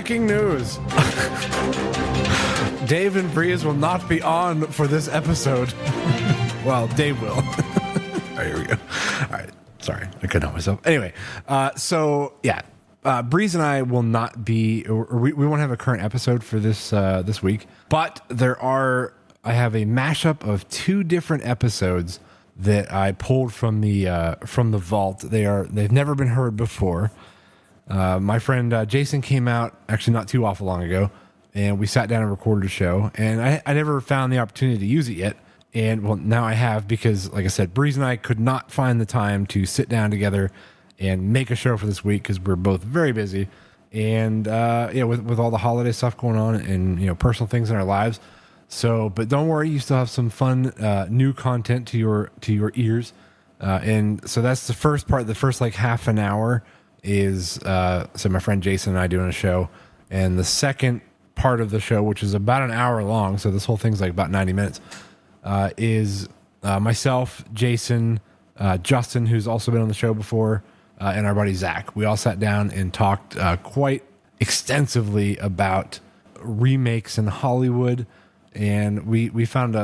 Breaking news. Dave and Breeze will not be on for this episode. Well, Dave will. All right, here we go. All right. Sorry, I couldn't help myself. Anyway, Breeze and I will not be, or we won't have a current episode for this week. But I have a mashup of two different episodes that I pulled from the vault. They've never been heard before. My friend Jason came out actually not too awful long ago, and we sat down and recorded a show. And I never found the opportunity to use it yet. And well, now I have, because like I said, Breeze and I could not find the time to sit down together and make a show for this week because we're both very busy. And with all the holiday stuff going on and personal things in our lives. So, but don't worry, you still have some fun new content to your ears. And so that's the first part. The first like half an hour is my friend Jason and I doing a show. And the second part of the show, which is about an hour long, so this whole thing's like about 90 minutes, is myself, Jason, Justin, who's also been on the show before, and our buddy Zack. We all sat down and talked quite extensively about remakes in Hollywood, and we found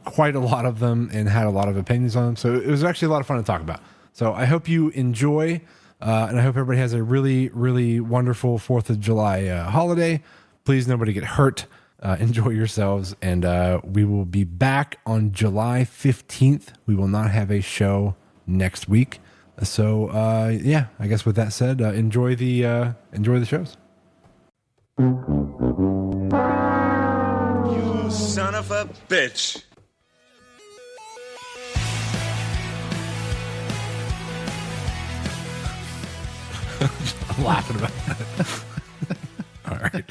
quite a lot of them and had a lot of opinions on them. So it was actually a lot of fun to talk about. So I hope you enjoy, and I hope everybody has a really, really wonderful 4th of July holiday. Please, nobody get hurt. Enjoy yourselves, and we will be back on July 15th. We will not have a show next week. So, I guess with that said, enjoy the shows. You son of a bitch. I'm laughing about that. All right.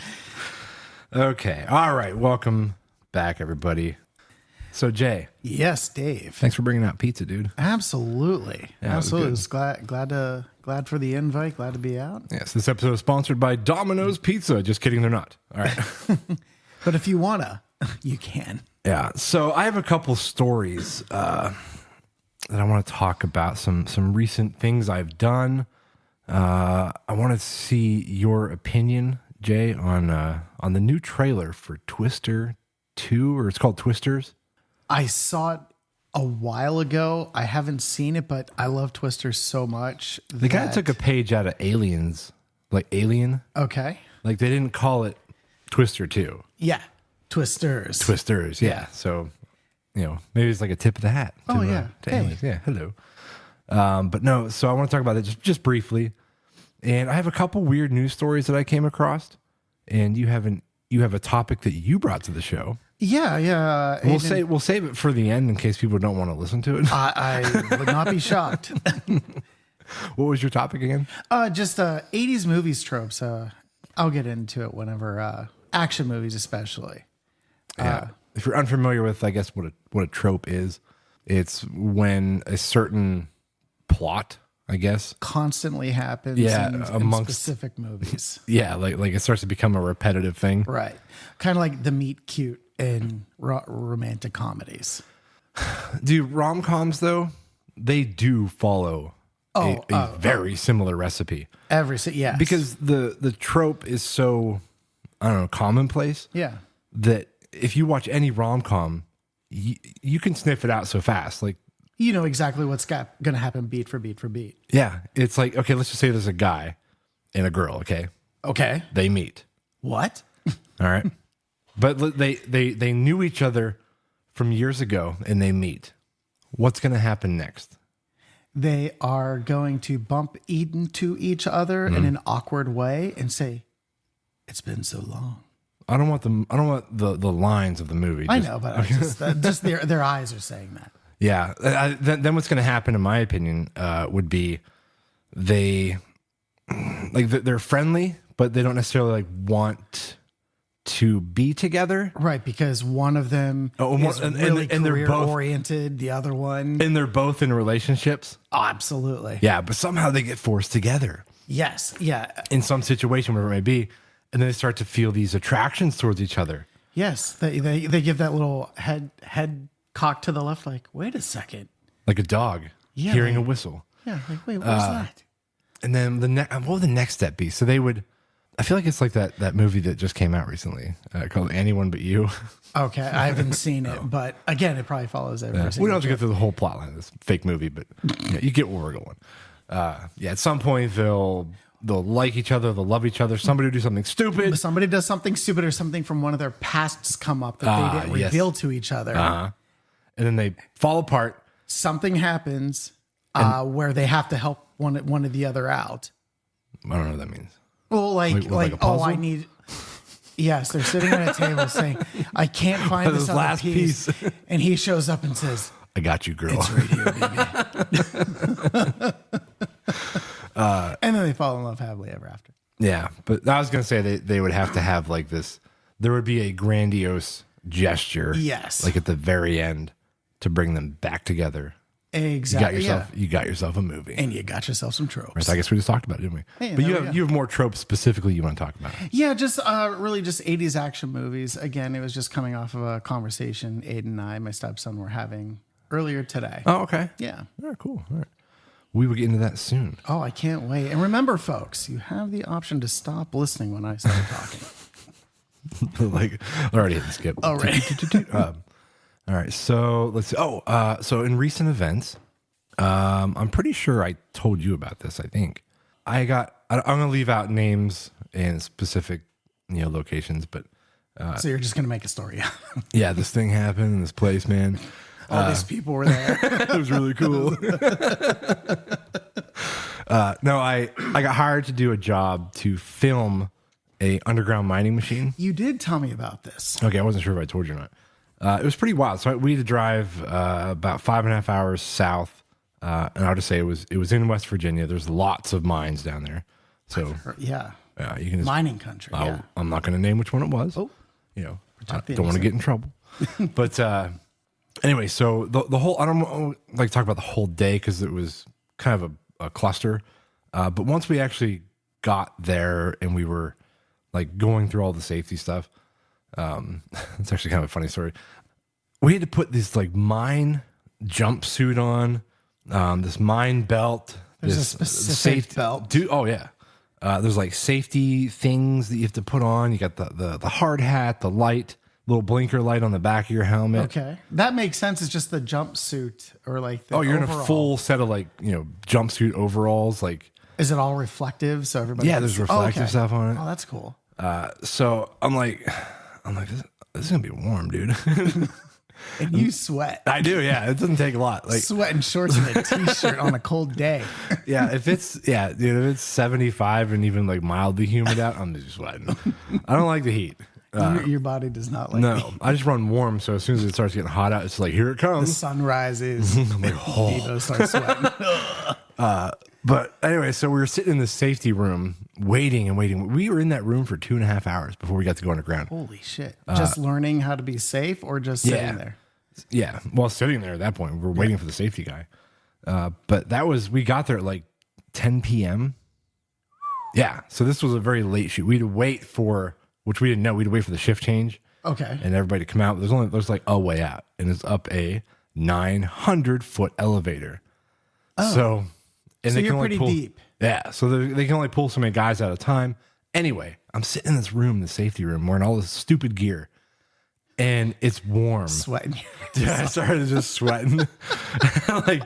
Okay. All right. Welcome back, everybody. So, Jay. Yes, Dave. Thanks for bringing out pizza, dude. Absolutely. Yeah, absolutely. Just glad for the invite. Glad to be out. Yes. This episode is sponsored by Domino's Pizza. Just kidding. They're not. All right. But if you wanna, you can. Yeah. So I have a couple stories that I want to talk about. Some recent things I've done. I want to see your opinion, Jay, on the new trailer for Twister 2, or it's called Twisters. I saw it a while ago. I haven't seen it, but I love Twister so much. The guy took a page out of Aliens, like Alien. Okay. Like they didn't call it Twister 2. Yeah. Twisters. Twisters, yeah. So, maybe it's like a tip of the hat. To Aliens. Yeah, hello. But no, so I want to talk about it just briefly. And I have a couple weird news stories that I came across. And you have a topic that you brought to the show. Yeah. We'll save it for the end in case people don't want to listen to it. I would not be shocked. What was your topic again? Just 80s movies tropes. I'll get into it whenever action movies, especially. Yeah. If you're unfamiliar with, I guess, what a trope is, it's when a certain plot, I guess, constantly happens in specific movies. Yeah, like it starts to become a repetitive thing. Right. Kind of like the meet cute in romantic comedies. Dude, rom-coms, though, they do follow a very similar recipe. Yes. Because the trope is so, I don't know, commonplace. Yeah. That if you watch any rom-com, you can sniff it out so fast. Like, you know exactly what's going to happen beat for beat for beat. Yeah. It's like, okay, let's just say there's a guy and a girl, okay? Okay. They meet. What? All right. But they knew each other from years ago and they meet. What's going to happen next? They are going to bump into each other in an awkward way and say, "It's been so long." I don't want the lines of the movie. I know, but just their eyes are saying that. Yeah. Then what's going to happen, in my opinion, would be they're friendly, but they don't necessarily like want to be together. Right, because one of them is really career-oriented, the other one... And they're both in relationships. Oh, absolutely. Yeah, but somehow they get forced together. Yes, yeah. In some situation, whatever it may be, and then they start to feel these attractions towards each other. Yes, they give that little head cock to the left, like, wait a second. Like a dog hearing a whistle. Yeah, like, wait, what was that? And then what would the next step be? So they would... I feel like it's like that movie that just came out recently called Anyone But You. Okay, I haven't seen it, but again, it probably follows every We single don't have to trope. get through the whole plot line of this fake movie, but you get where we're going. At some point they'll like each other, they'll love each other. Somebody will do something stupid. Somebody does something stupid or something from one of their pasts come up that they didn't yes. reveal to each other. And then they fall apart. Something happens where they have to help one of the other out. I don't know what that means. Well, like a oh, I puzzle? need. Yes, they're sitting at a table saying, "I can't find this This other last piece," and he shows up and says, I got you, girl. "It's right here, baby." And then they fall in love happily ever after. Yeah, but I was going to say they would have to have like this. There would be a grandiose gesture. Yes. Like at the very end to bring them back together. Exactly. You got yourself a movie. And you got yourself some tropes. Right, I guess we just talked about it, didn't we? Hey, but there we you have more tropes specifically you want to talk about. Yeah, just really just 80s action movies. Again, it was just coming off of a conversation Aiden and I, my stepson, were having earlier today. Oh, okay. Yeah. All right, cool. All right. We will get into that soon. Oh, I can't wait. And remember, folks, you have the option to stop listening when I start talking. Like, already hit the skip. All right. All right. So let's see. So in recent events, I'm pretty sure I told you about this. I think I'm going to leave out names and specific, locations, but So you're just going to make a story. yeah, this thing happened in this place, man. All these people were there. It was really cool. No, I got hired to do a job to film a underground mining machine. You did tell me about this. Okay, I wasn't sure if I told you or not. It was pretty wild. So we had to drive about 5.5 hours south, and I'll just say it was in West Virginia. There's lots of mines down there. So Yeah. you can just, Mining country. Yeah. I'm not going to name which one it was. Oh. I Protect the don't want to get in trouble. But anyway, so the whole, I don't like to talk about the whole day because it was kind of a cluster. But once we actually got there and we were like going through all the safety stuff, it's actually kind of a funny story. We had to put this like mine jumpsuit on, this mine belt. There's this a specific belt. Oh yeah. There's like safety things that you have to put on. You got the hard hat, the light, little blinker light on the back of your helmet. Okay. That makes sense. It's just the jumpsuit or like the You're overall. in a full set of like, jumpsuit overalls. Like, Is it all reflective? So everybody. yeah, can there's see- reflective okay. stuff on it. Oh, that's cool. So I'm like, this is gonna be warm, dude. And you sweat. I do, yeah. It doesn't take a lot. Like, Sweating shorts and a t-shirt on a cold day. yeah, if it's 75 and even like mildly humid out, I'm just sweating. I don't like the heat. Your body does not like No, I just run warm. So as soon as it starts getting hot out, it's like, here it the comes. sun rises. I'm like, oh. Devo starts sweating. But anyway, so we were sitting in the safety room waiting and waiting. We were in that room for 2.5 hours before we got to go underground. Holy shit. Just learning how to be safe or just sitting there? Yeah. Well, sitting there at that point, we were waiting for the safety guy. But we got there at like 10 p.m. Yeah. So this was a very late shoot. We had to wait for, which we didn't know, we had to wait for the shift change Okay. and everybody to come out. There's like a way out, and it's up a 900-foot elevator. So, and So they you're can only pretty pull, deep. Yeah. So they can only pull so many guys at a time. Anyway, I'm sitting in this room, the safety room, wearing all this stupid gear. And it's warm. Sweating. Dude, I started just sweating. like,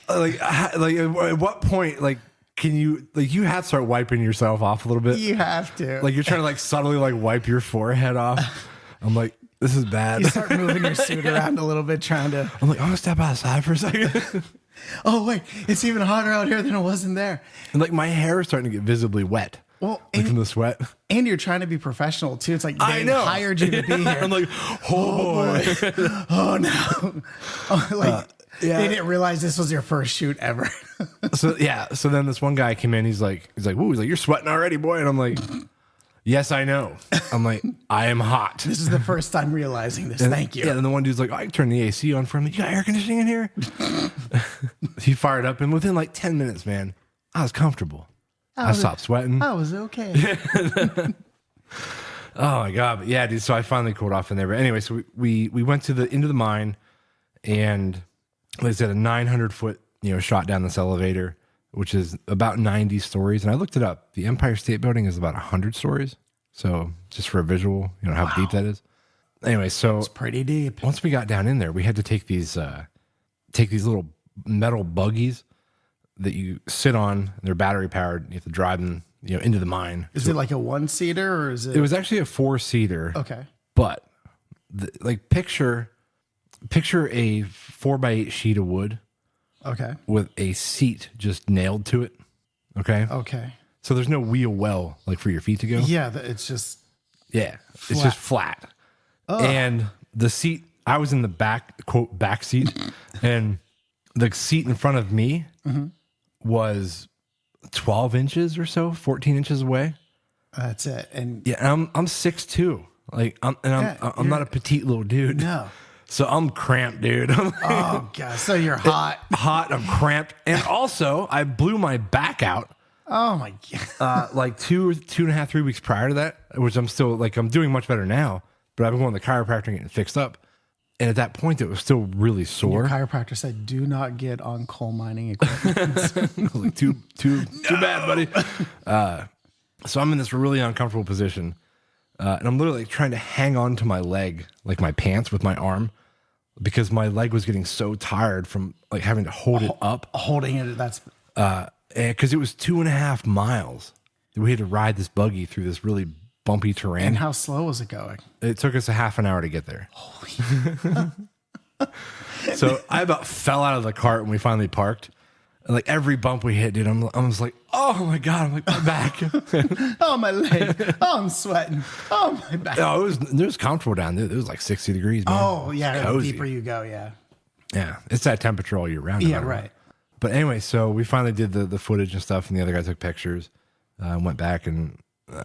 at what point, like, can you, like, you have to start wiping yourself off a little bit. You have to. Like, you're trying to, like, subtly, like, wipe your forehead off. I'm like, this is bad. You start moving your suit around a little bit, trying to. I'm like, I'm going to step outside for a second. Oh, wait. It's even hotter out here than it was in there. And, like, my hair is starting to get visibly wet. Well, Like, from the sweat. and you're trying to be professional, too. It's like I they know. hired you to be here. I'm like, oh boy. Oh, no. Oh, yeah. They didn't realize this was your first shoot ever. So then this one guy came in. He's like, woo, he's like, you're sweating already, boy. And I'm like, yes, I know. I'm like, I am hot. This is the first time realizing this. Thank you. Yeah, and the one dude's like, I can turn the AC on for him. You got air conditioning in here? He fired up, and within like 10 minutes, man, I was comfortable. I stopped sweating. I was okay. Oh my god! But yeah, dude. So I finally cooled off in there. But anyway, so we went into the mine, and like I said, a 900-foot shot down this elevator. which is about 90 stories. And I looked it up. The Empire State Building is about 100 stories. So just for a visual, you know how deep that is. Anyway, so It's pretty deep. once we got down in there, we had to take these little metal buggies that you sit on. They're battery powered. You have to drive them, you know, into the mine. Is it like a 1-seater or is it? It was actually a 4-seater. Okay. But like picture a 4x8 sheet of wood Okay. with a seat just nailed to it. Okay. Okay. So there's no wheel well like for your feet to go. Yeah, it's just Yeah. It's just flat. And the seat, I was in the back, quote, back seat, and the seat in front of me was 12 inches or so, 14 inches away. that's it. And Yeah, and I'm 6'2". Like I'm not a petite little dude. no. So I'm cramped, dude. Oh god. So you're hot. Hot, I'm cramped. And also I blew my back out Oh my god. like 2.5, 3 weeks prior to that, which I'm still like, I'm doing much better now, but I've been going to the chiropractor and getting it fixed up. And at that point, it was still really sore. Chiropractor said, "Do not get on coal mining equipment." I was like, too bad, buddy. So I'm in this really uncomfortable position, and I'm literally trying to hang on to my leg, like my pants, with my arm, because my leg was getting so tired from like having to hold it up. Holding it. That's Because it was 2.5 miles. We had to ride this buggy through this really bumpy terrain. and how slow was it going? It took us a half an hour to get there. So I about fell out of the cart when we finally parked. And like every bump we hit, dude, I was like, oh my God, I'm like, my back. Oh my leg. Oh, I'm sweating. Oh my back. No, it was comfortable down there. It was like 60 degrees, man. Oh yeah. The Cozy. deeper you go, yeah. Yeah, it's that temperature all year round. no Yeah, matter what. right. But anyway, so we finally did the footage and stuff, and the other guy took pictures. Went back and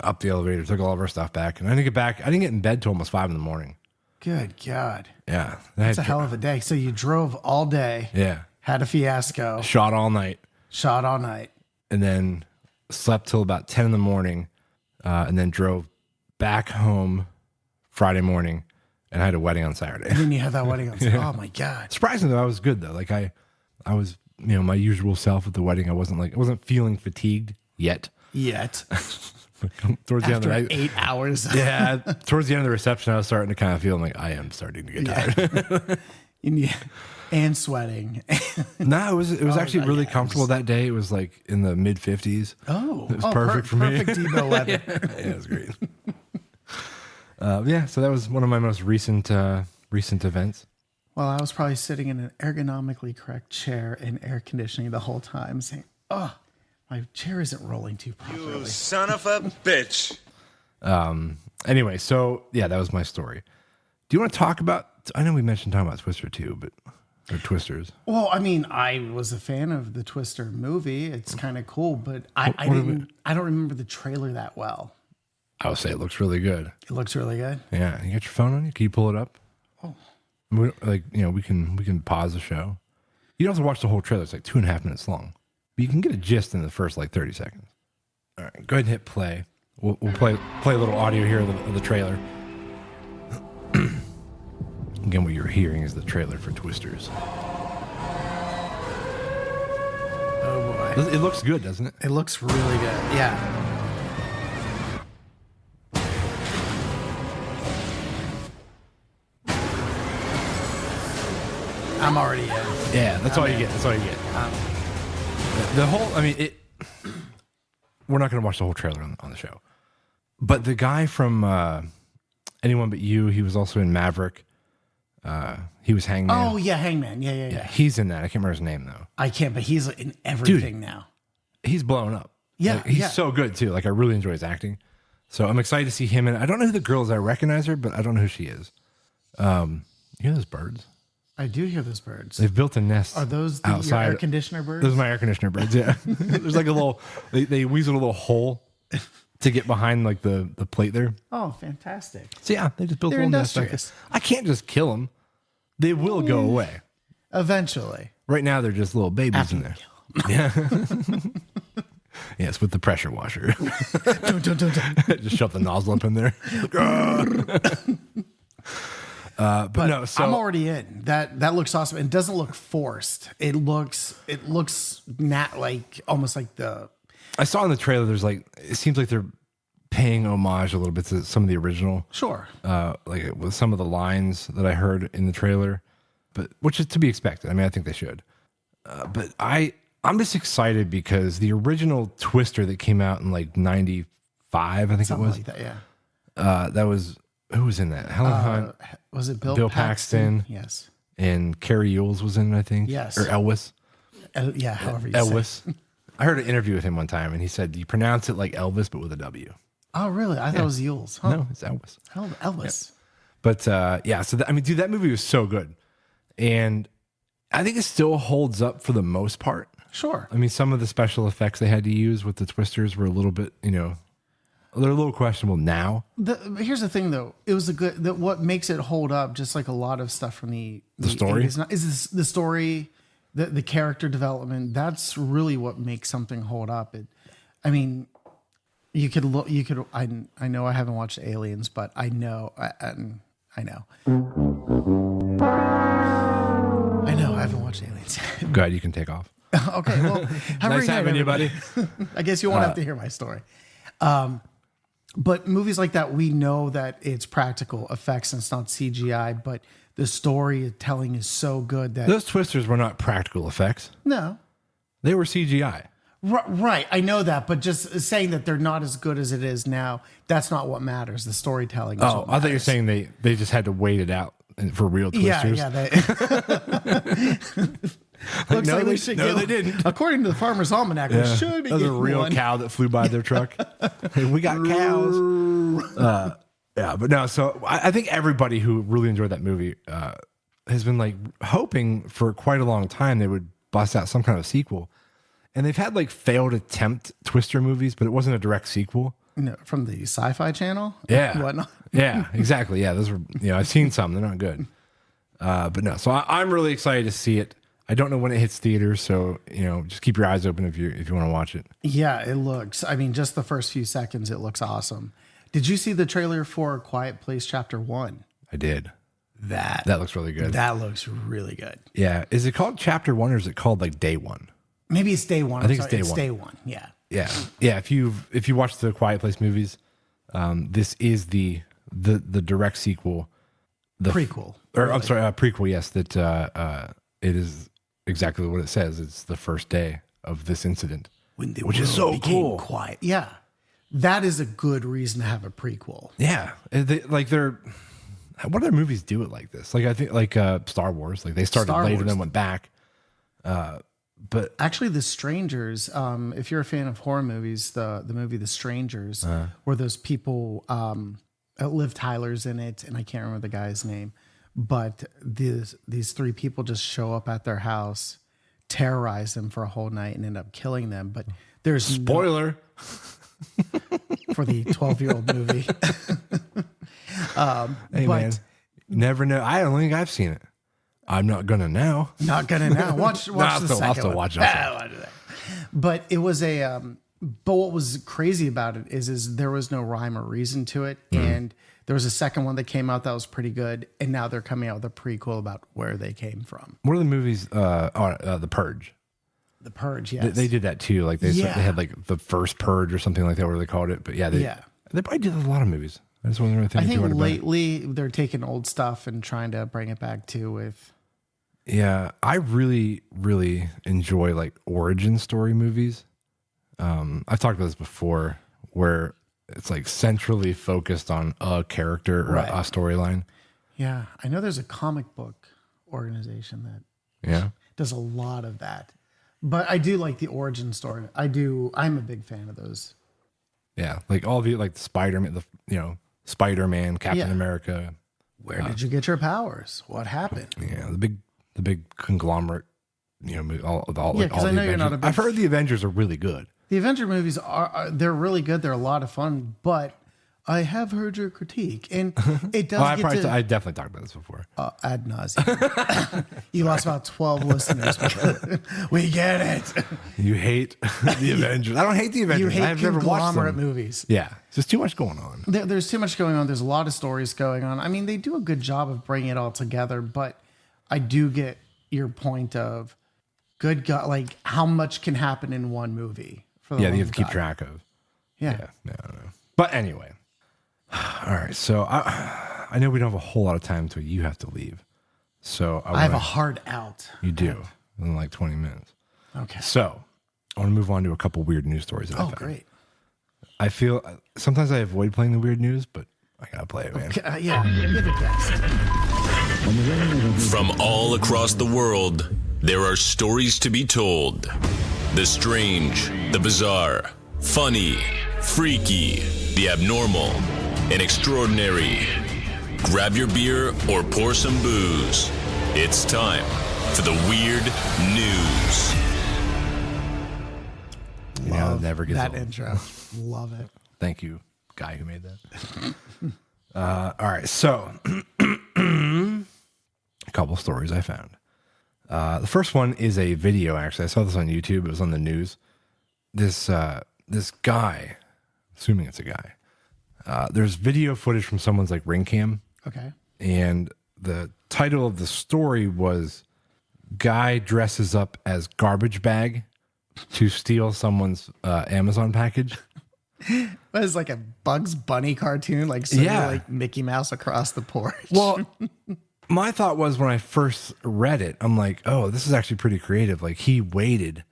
up the elevator, took all of our stuff back, and I didn't get in bed till almost 5 a.m. Good God. Yeah, It's a hell of a day. So you drove all day. Yeah, Had a fiasco. shot all night, Shot all night. and then slept till about 10 a.m, and then drove back home Friday morning, and I had a wedding on Saturday. And then you had that wedding on. Oh my God. Surprisingly, I was good though. Like I was, you know, my usual self at the wedding. I wasn't feeling fatigued yet. Yet. Towards the end of After the night, 8 hours. yeah, towards the end of the reception, I was starting to kind of feel like I am starting to get tired. And sweating. No, it was actually really yeah, comfortable that day. It was like in the mid 50s. Oh. It was perfect for me. Perfect Debo weather. Yeah, it was great. Yeah, so that was one of my most recent events. Well, I was probably sitting in an ergonomically correct chair in air conditioning the whole time saying, oh, my chair isn't rolling too properly. You son of a bitch. Anyway, so yeah, that was my story. Do you want to talk about? I know we mentioned talking about Twister too, or Twisters. Well, I mean, I was a fan of the Twister movie. It's kind of cool, but I don't remember the trailer that well. I would say it looks really good. It looks really good. Yeah, you got your phone on you? Can you pull it up? Oh. We can pause the show. You don't have to watch the whole trailer. It's like 2.5 minutes long, but you can get a gist in the first like 30 seconds. All right, go ahead and hit play. We'll play a little audio here of the trailer. Again, what you're hearing is the trailer for Twisters. Oh boy. It looks good, doesn't it? It looks really good. Yeah. I'm already in. Yeah, that's all you get. That's all you get. The whole, I mean, we're not going to watch the whole trailer on the show. But the guy from Anyone But You, he was also in Maverick. He was Hangman. Oh, yeah, Hangman. Yeah. He's in that. I can't remember his name, though. I can't, but he's in everything now. He's blown up. Yeah, Like, he's yeah. so good, too. Like, I really enjoy his acting. So I'm excited to see him. And I don't know who the girl is. I recognize her, but I don't know who she is. You hear those birds? I do hear those birds. They've built a nest. Are those your outside. air conditioner birds? Those are my air conditioner birds, yeah. There's like a little, they weasel a little hole to get behind like the plate there. Oh, fantastic. So yeah, they just built They're a little nest. industrious. I can't just kill them. They will go away. Eventually. Right now, they're just little babies in there. Yeah. Yes, with the pressure washer. Don't. Just shove the nozzle up in there. But no, so I'm already in. That looks awesome. It doesn't look forced. It looks not like almost like the. I saw in the trailer. There's like it seems like they're paying homage a little bit to some of the original. Sure. Like with some of the lines that I heard in the trailer, but which is to be expected. I mean, I think they should. But I'm just excited because the original Twister that came out in like '95, I think Something it was. like that. Yeah. That was who was in that? Helen Hunt. Was it Bill Paxton? Yes. And Carrie Ewells was in it, I think. Yes. Or Elvis. Yeah. However you say. Elvis. I heard an interview with him one time, and he said you pronounce it like Elvis, but with a W. Oh, really? I thought it was Yules. Huh? No, it's Elvis. Elvis. But yeah, so I mean, dude, that movie was so good, and I think it still holds up for the most part. Sure. I mean, some of the special effects they had to use with the twisters were a little bit, they're a little questionable now. Here's the thing, though. It was what makes it hold up, just like a lot of stuff from the story 80s, is the story, the character development. That's really what makes something hold up. I mean, you could look. You could. I know I haven't watched Aliens, but I know. I know I haven't watched Aliens. Go ahead, you can take off. Okay, well, have a Nice great night, having you, everybody. buddy. I guess you won't have to hear my story. But movies like that, we know that it's practical effects and it's not CGI, but the storytelling is so good that Those twisters were not practical effects. no, They were CGI. right. I know that, but just saying that they're not as good as it is now, that's not what matters. The storytelling. Is Oh, what I thought you were matters. saying they just had to wait it out for real twisters. Yeah. Looks no, like they- we should no, get, they didn't. According to the Farmer's Almanac, we should be That was a getting real one. cow that flew by their truck. Hey, we got cows. Yeah, but no. So I think everybody who really enjoyed that movie has been like hoping for quite a long time they would bust out some kind of sequel, and they've had like failed attempt Twister movies, but it wasn't a direct sequel. No, from the Sci-Fi Channel. Yeah, Whatnot. yeah, exactly. Yeah, those were I've seen some. They're not good, but no. So I'm really excited to see it. I don't know when it hits theaters, so just keep your eyes open if you want to watch it. Yeah, it looks. I mean, just the first few seconds, it looks awesome. Did you see the trailer for Quiet Place Chapter 1? I did. That looks really good. That looks really good. Yeah, is it called Chapter 1 or is it called like Day 1? Maybe it's Day 1. I think I'm it's sorry, Day 1. Day 1. Yeah. Yeah. If you watch the Quiet Place movies, this is the direct sequel, the Prequel. prequel. Yes, that it is exactly what it says. It's the first day of this incident, When the which is world so became cool. quiet. Yeah. That is a good reason to have a prequel. Yeah, what other movies do it like this? Like I think like Star Wars, like they started Star later Wars. then went back. But Actually, The Strangers, if you're a fan of horror movies, the movie The Strangers, where those people, Liv Tyler's in it, and I can't remember the guy's name, but these three people just show up at their house, terrorize them for a whole night, and end up killing them. But there's spoiler. for the 12-year-old movie. Hey but man, never know. I don't think I've seen it. I'm not gonna now. not gonna now watch I'll the still- I'll second still one. watch it. But it was but what was crazy about it is there was no rhyme or reason to it, and there was a second one that came out that was pretty good, and now they're coming out with a prequel about where they came from. One of the movies, The Purge. The Purge, yes. They did that too. Like they had like the first Purge or something like that, where they called it. But yeah, they probably did a lot of movies. I just wasn't really thinking I think too hard about it. lately they're taking old stuff and trying to bring it back too with. Yeah, I really, really enjoy like origin story movies. I've talked about this before, where it's like centrally focused on a character or Right. a storyline. Yeah, I know there's a comic book organization that Yeah, does a lot of that. But I do like the origin story. I'm a big fan of those. yeah, like all the like the Spider-Man, Spider-Man, Captain Yeah. America. Where did you get your powers? What happened? Yeah, the big conglomerate. All Yeah, 'cause all I the know you're not Avengers. a big I've heard the Avengers are really good. The Avenger movies they're really good. They're a lot of fun, but I have heard your critique, and it does I definitely talked about this before. ad nauseum. You lost about 12 listeners. We get it. You hate the Avengers. I don't hate the Avengers. You hate I've never watched conglomerate them. movies. Yeah, it's just too much going on. There's too much going on. There's a lot of stories going on. I mean, they do a good job of bringing it all together, but I do get your point of good God, like how much can happen in one movie. For the Yeah, love you have of to keep God. track of. Yeah. No. But anyway, all right. So I know we don't have a whole lot of time until you have to leave. So I have a hard out. You do in like 20 minutes. Okay. So I want to move on to a couple weird news stories that I Oh, found. great. I feel sometimes I avoid playing the weird news, but I gotta play it, man. Okay, yeah, you're the guest. From all across the world, there are stories to be told. The strange, the bizarre, funny, freaky, the abnormal, and extraordinary. Grab your beer or pour some booze. It's time for the Weird News. Yeah, it never gets That old. intro. Love it. Thank you, guy who made that. All right, so a couple stories I found. The first one is a video. Actually, I saw this on YouTube. It was on the news. This guy, assuming it's a guy, there's video footage from someone's like ring cam, Okay. and the title of the story was "Guy dresses up as garbage bag to steal someone's Amazon package." That is like a Bugs Bunny cartoon, like like Mickey Mouse across the porch. Well, my thought was when I first read it, I'm like, oh, this is actually pretty creative. Like he waited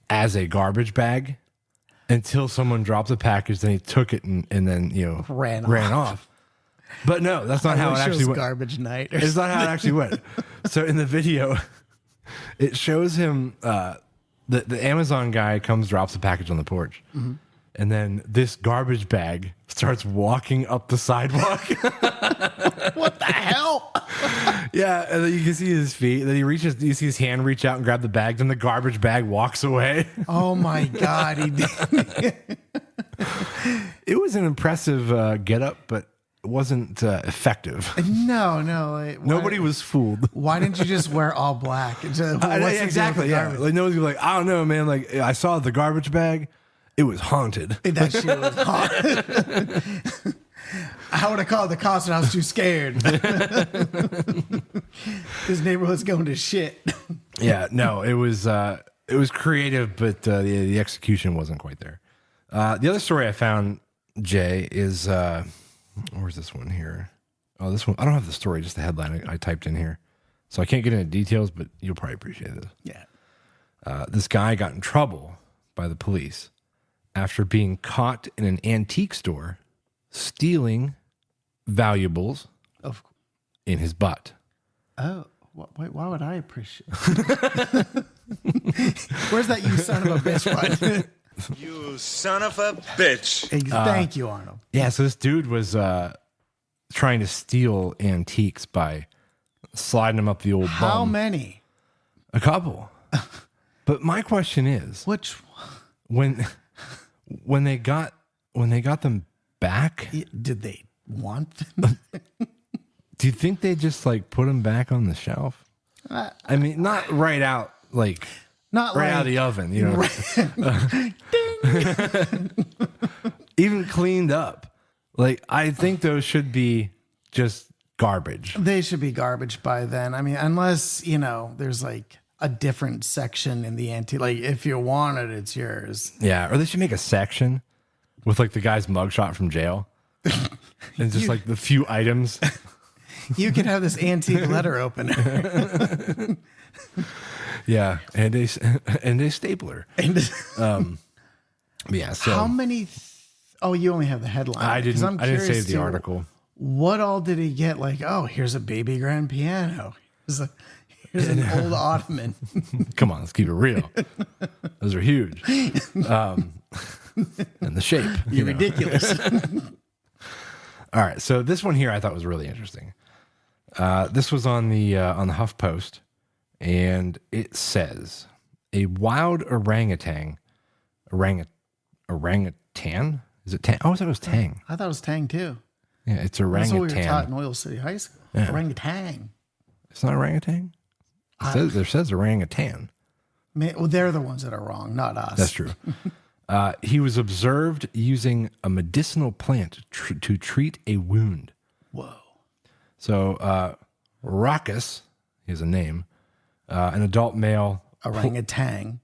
as a garbage bag until someone dropped the package, then he took it and then Ran off. But no, that's not how it wish actually was went. Garbage night. Or It's not how it actually went. So in the video, it shows him the Amazon guy comes, drops the package on the porch. Mm-hmm. And then this garbage bag starts walking up the sidewalk. What the hell? Yeah, and then you can see his feet. Then you see his hand reach out and grab the bag. Then the garbage bag walks away. Oh my God, he did. It was an impressive getup, but it wasn't effective. No. Like, Nobody was fooled. Why didn't you just wear all black? Exactly. Yeah. Like no one's gonna be like, I don't know, man. Like I saw the garbage bag. It was haunted. That shit was haunted. I would have called the cops and I was too scared. This neighborhood's going to shit. Yeah, no, it was creative, but the execution wasn't quite there. The other story I found, Jay, is where's this one here? Oh, this one. I don't have the story, just the headline I typed in here, so I can't get into details, but you'll probably appreciate this. Yeah. This guy got in trouble by the police after being caught in an antique store stealing valuables in his butt. Oh, wait, why would I appreciate? Where's that you son of a bitch button? You son of a bitch. Thank you, Arnold. Yeah, so this dude was trying to steal antiques by sliding them up the old How bum. many? A couple. But my question is, Which when they got them back, did they want them? do you think they just like put them back on the shelf? I mean, not right out like Not right like, out of the oven, you know. Even cleaned up. Like I think those should be just garbage. They should be garbage by then. I mean, unless, there's like a different section in the antique. Like if you want it, it's yours. Yeah, or they should make a section with like the guy's mugshot from jail. And just like the few items. You can have this antique letter opener. Yeah, and a stapler. Yeah, so How many? Oh, you only have the headline. I 'Cause didn't curious save the to- article. What all did he get? Like, oh, here's a baby grand piano. Here's an old ottoman. Come on, let's keep it real. Those are huge. And the shape. You're ridiculous. All right, so this one here I thought was really interesting. This was on the HuffPost, and it says a wild orangutan. Is Is it Tang? Oh, I thought it was Tang. I thought it was Tang too. Yeah, it's That's what we were orangutan. taught in Oil City High School. Yeah. Orangutan. It's not orangutan. There says orangutan. Well, they're the ones that are wrong, not us. That's true. He was observed using a medicinal plant to treat a wound. Whoa. So, Raucus, he has a name, an adult male. Orangutan.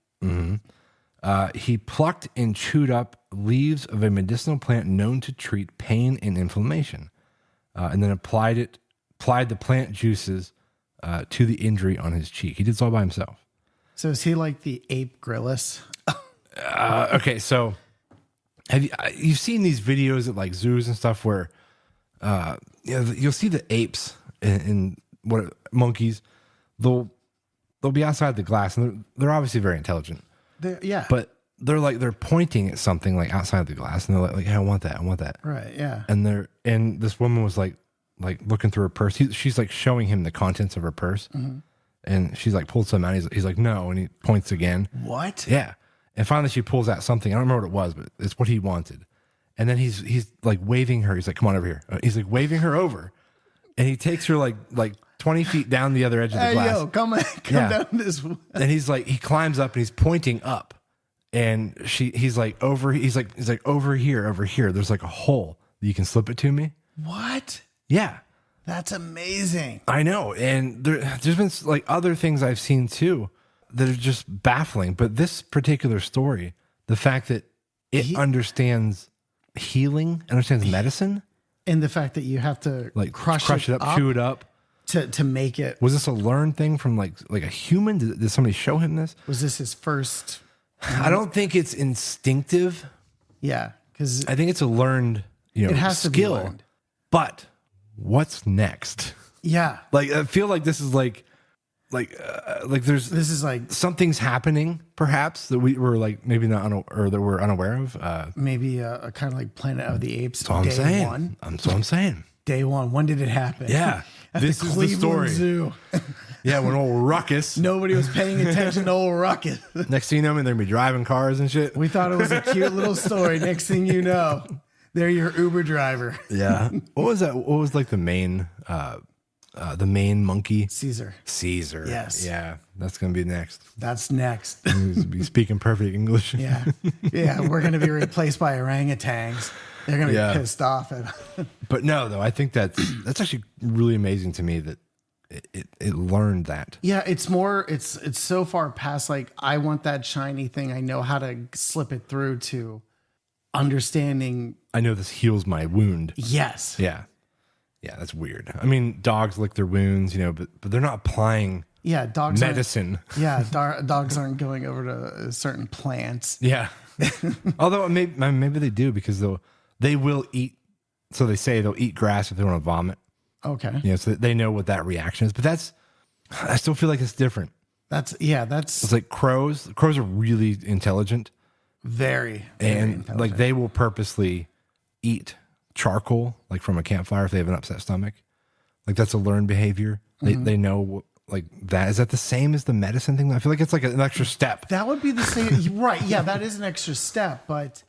He plucked and chewed up leaves of a medicinal plant known to treat pain and inflammation, and then applied the plant juices to the injury on his cheek. He did this all by himself. So is he like the ape Grillis? Okay, so have you've seen these videos at like zoos and stuff where you'll see the apes and what monkeys, they'll be outside the glass and they're obviously very intelligent. Yeah. But they're pointing at something like outside the glass and they're like, hey, I want that. Right, yeah. And this woman was like looking through her purse. She's like showing him the contents of her purse. And she's like pulled some out. He's like, no. And he points again. What? Yeah. And finally she pulls out something. I don't remember what it was, but it's what he wanted. And then he's like waving her. He's like, come on over here. He's like waving her over. And he takes her like 20 feet down the other edge of the glass. Yo, come down this way. And he's like, he climbs up and he's pointing up. And he's like over here. There's like a hole that you can slip it to me. What? Yeah. That's amazing. I know. And there's been like other things I've seen too that are just baffling. But this particular story, the fact that it understands healing, understands medicine. And the fact that you have to Like crush it up, chew it up. To make it. Was this a learned thing from like a human? Did somebody show him this? Was this his first? I don't think it's instinctive. Yeah. Because I think it's a learned, it has skill. to be learned. But what's next? Yeah. Like I feel like this is like there's This is like something's happening perhaps that we were like maybe not or that we're unaware of. maybe a kind of like Planet of the Apes. That's all I'm saying. That's all I'm saying. Day one. When did it happen? Yeah. At This the is the Cleveland story. Zoo. Yeah, when old Ruckus. Nobody was paying attention to old Ruckus. Next thing you know, they're gonna be driving cars and shit. We thought it was a cute little story. Next thing you know, they're your Uber driver. Yeah. What was that? What was like the main monkey? Caesar. Caesar. Yes. Yeah. That's gonna be next. That's next. He's be speaking perfect English. Yeah. Yeah. We're going to be replaced by orangutans. They're going to be pissed off at. But no, though, I think that's actually really amazing to me that it learned that. Yeah, it's more. It's so far past like I want that shiny thing. I know how to slip it through to understanding. I know this heals my wound. Yes. Yeah, that's weird. I mean, dogs lick their wounds, but they're not applying. Yeah, dogs. Medicine. Yeah, dogs aren't going over to certain plants. Yeah. Although maybe they do because they will eat. So they say they'll eat grass if they want to vomit. Okay. So they know what that reaction is. But I still feel like it's different. It's like crows. Crows are really intelligent. Very And intelligent. like they will purposely eat charcoal, like from a campfire if they have an upset stomach. Like that's a learned behavior. They know like that. Is that the same as the medicine thing? I feel like it's like an extra step. That would be the same. Right. Yeah, that is an extra step, but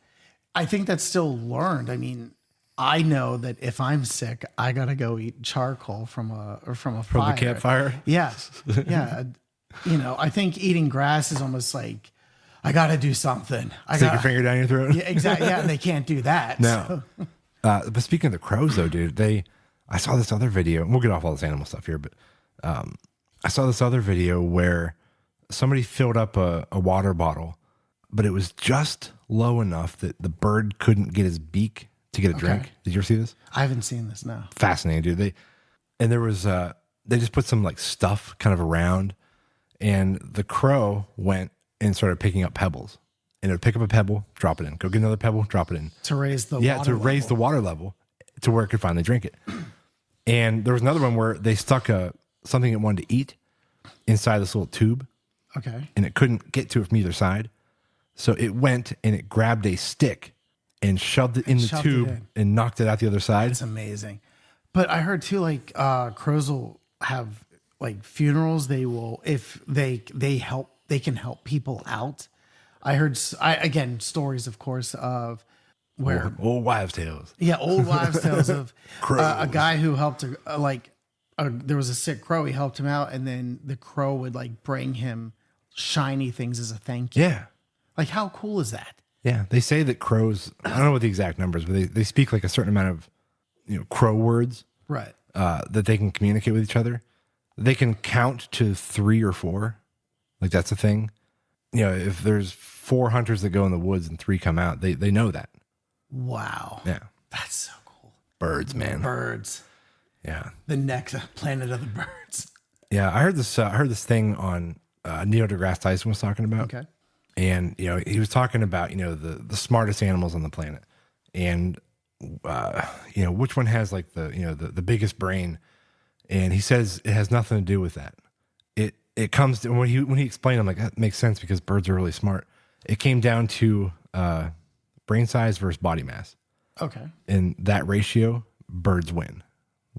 I think that's still learned. I mean, I know that if I'm sick, I gotta go eat charcoal from a fire. From the campfire? Yeah. Yeah. I think eating grass is almost like I gotta do something. Stick your finger down your throat. Yeah, exactly. Yeah, and they can't do that. No. But speaking of the crows, though, dude, I saw this other video, and we'll get off all this animal stuff here, but I saw this other video where somebody filled up a water bottle, but it was just low enough that the bird couldn't get his beak to get a drink. Did you ever see this? I haven't seen this now. Fascinating, dude. They just put some like stuff kind of around, and the crow went and started picking up pebbles. And it would pick up a pebble, drop it in. Go get another pebble, drop it in. To raise the raise the water level to where it could finally drink it. And there was another one where they stuck something it wanted to eat inside this little tube. Okay. And it couldn't get to it from either side. So it went and it grabbed a stick and shoved it in the tube and knocked it out the other side. It's amazing. But I heard too, like crows will have like funerals. They will, if they can help people out. I heard, again, stories, of course, of where Old wives' tales. yeah, old wives' tales of a Crows. guy who helped there was a sick crow. He helped him out, and then the crow would like bring him shiny things as a thank you. Yeah. Like, how cool is that? Yeah. They say that crows, I don't know what the exact numbers, but they speak like a certain amount of, crow words Right. that they can communicate with each other. They can count to 3 or 4. Like, that's a thing. If there's 4 hunters that go in the woods and 3 come out, they know that. Wow. Yeah. That's so cool. Birds, man. Birds. Yeah. The next planet of the birds. Yeah. I heard this thing on Neil deGrasse Tyson was talking about. Okay. And, he was talking about, the smartest animals on the planet and, which one has like the biggest brain. And he says it has nothing to do with that. It comes to, when he explained, I'm like, that makes sense because birds are really smart. It came down to brain size versus body mass. Okay. In that ratio, birds win.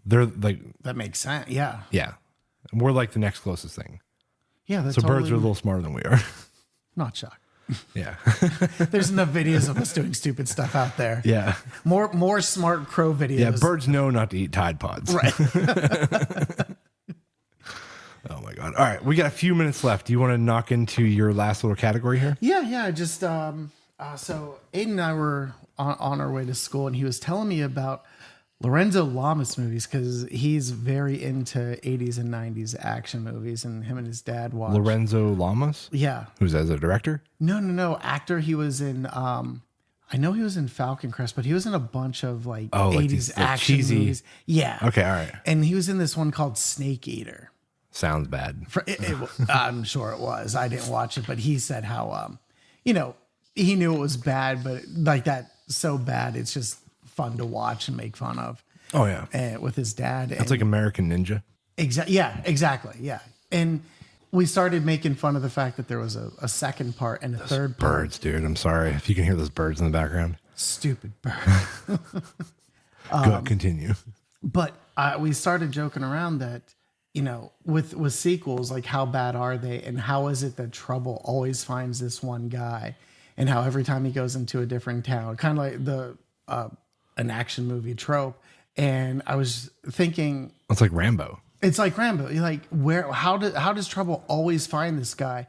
They're like, That makes sense. Yeah. yeah, we're like the next closest thing. Yeah. That's So birds are a little smarter than we are. not shocked. Yeah. There's enough videos of us doing stupid stuff out there. Yeah. More smart crow videos. Yeah. Birds know not to eat Tide Pods. Right. Oh my God. All right. We got a few minutes left. Do you want to knock into your last little category here? Yeah. Just so Aiden and I were on our way to school, and he was telling me about Lorenzo Lamas movies because he's very into 80s and 90s action movies, and him and his dad watch. Lorenzo Lamas? Yeah. Who's as a director? No. Actor. He was in. I know he was in Falcon Crest, but he was in a bunch of like 80s like these, like, action cheesy movies. Yeah. Okay. All right. And he was in this one called Snake Eater. Sounds bad. I'm sure it was. I didn't watch it, but he said how, he knew it was bad, but like that so bad, it's just fun to watch and make fun of. Oh yeah. With his dad. That's like American Ninja. Yeah, exactly. Yeah. And we started making fun of the fact that there was a second part and a third part. Birds, dude. I'm sorry if you can hear those birds in the background. Stupid bird. Go continue. But we started joking around that, with sequels, like how bad are they, and how is it that trouble always finds this one guy, and how every time he goes into a different town, kind of like an action movie trope. And I was thinking, It's like Rambo. it's like Rambo. You're like, how does trouble always find this guy?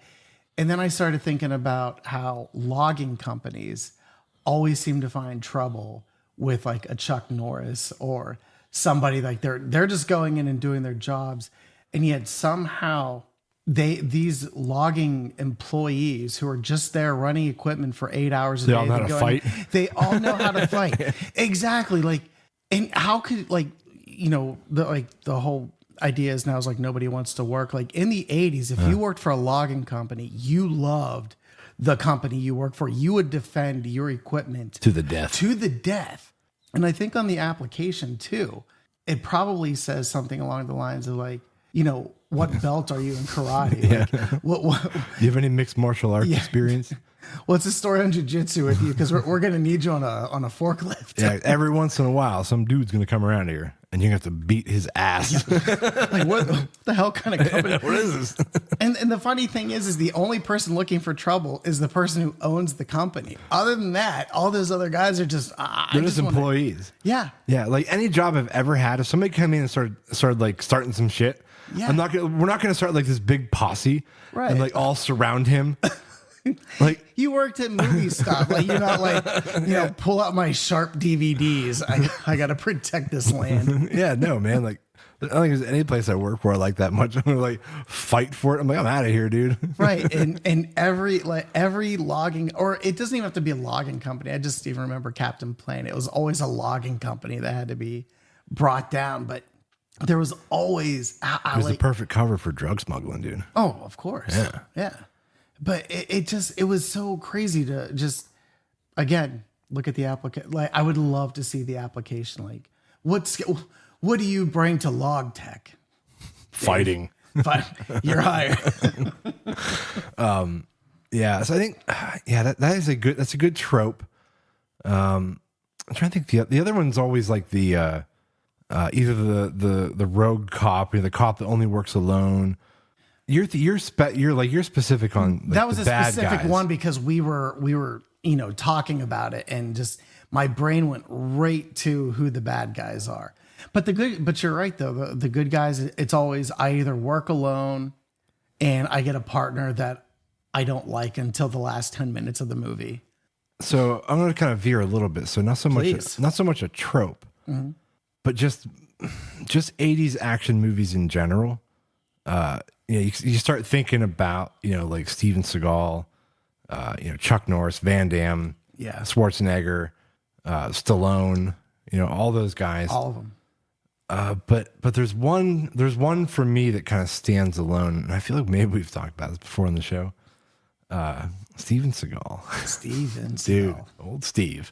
And then I started thinking about how logging companies always seem to find trouble with like a Chuck Norris or somebody like they're just going in and doing their jobs, and yet somehow these logging employees who are just there running equipment for 8 hours a day, They all know how to fight. They all know how to fight. Exactly. Like, and how could the whole idea is now is like nobody wants to work. Like in the 80s, if you worked for a logging company, you loved the company you work for. You would defend your equipment To the death. to the death. And I think on the application too, it probably says something along the lines of like, what belt are you in karate? Like, what Do you have any mixed martial arts experience? what's the story on jiu-jitsu with you? Because we're going to need you on a forklift. Yeah, every once in a while, some dude's going to come around here and you're going to have to beat his ass. Like, what the hell kind of company? What is this? And the funny thing is the only person looking for trouble is the person who owns the company. Other than that, all those other guys are just They're just employees. Yeah. Yeah, like any job I've ever had, if somebody came in and started like starting some shit, Yeah. we're not gonna start like this big posse Right. and like all surround him. Like You worked at movie stuff. Like you're not like, pull out my sharp DVDs. I got to protect this land. yeah, no, man. Like I don't think there's any place I work where I like that much. I'm gonna like fight for it. I'm like, I'm out of here, dude. Right. And every logging, or it doesn't even have to be a logging company. I just even remember Captain Planet. It was always a logging company that had to be brought down. But there was always, It was the perfect cover for drug smuggling, dude. oh, of course. Yeah. But it was so crazy to just, again, look at the application. Like, I would love to see the application. Like, what do you bring to log tech? Fighting. But you're hired. Yeah, so I think, that's a good trope. I'm trying to think. The other one's always like the either the rogue cop, the cop that only works alone. You're specific on like, That was the a bad specific guys. one because we were talking about it and just. my brain went right to who the bad guys are. But you're right though. The good guys, it's always I either work alone and I get a partner that I don't like until the last 10 minutes of the movie. So I'm going to kind of veer a little bit. So not so much a trope, but just 80s action movies in general. You start thinking about, like Steven Seagal, Chuck Norris, Van Damme, Schwarzenegger, Stallone, all those guys. All of them. But there's one for me that kind of stands alone, and I feel like maybe we've talked about this before on the show. Steven Seagal. Dude, old Steve.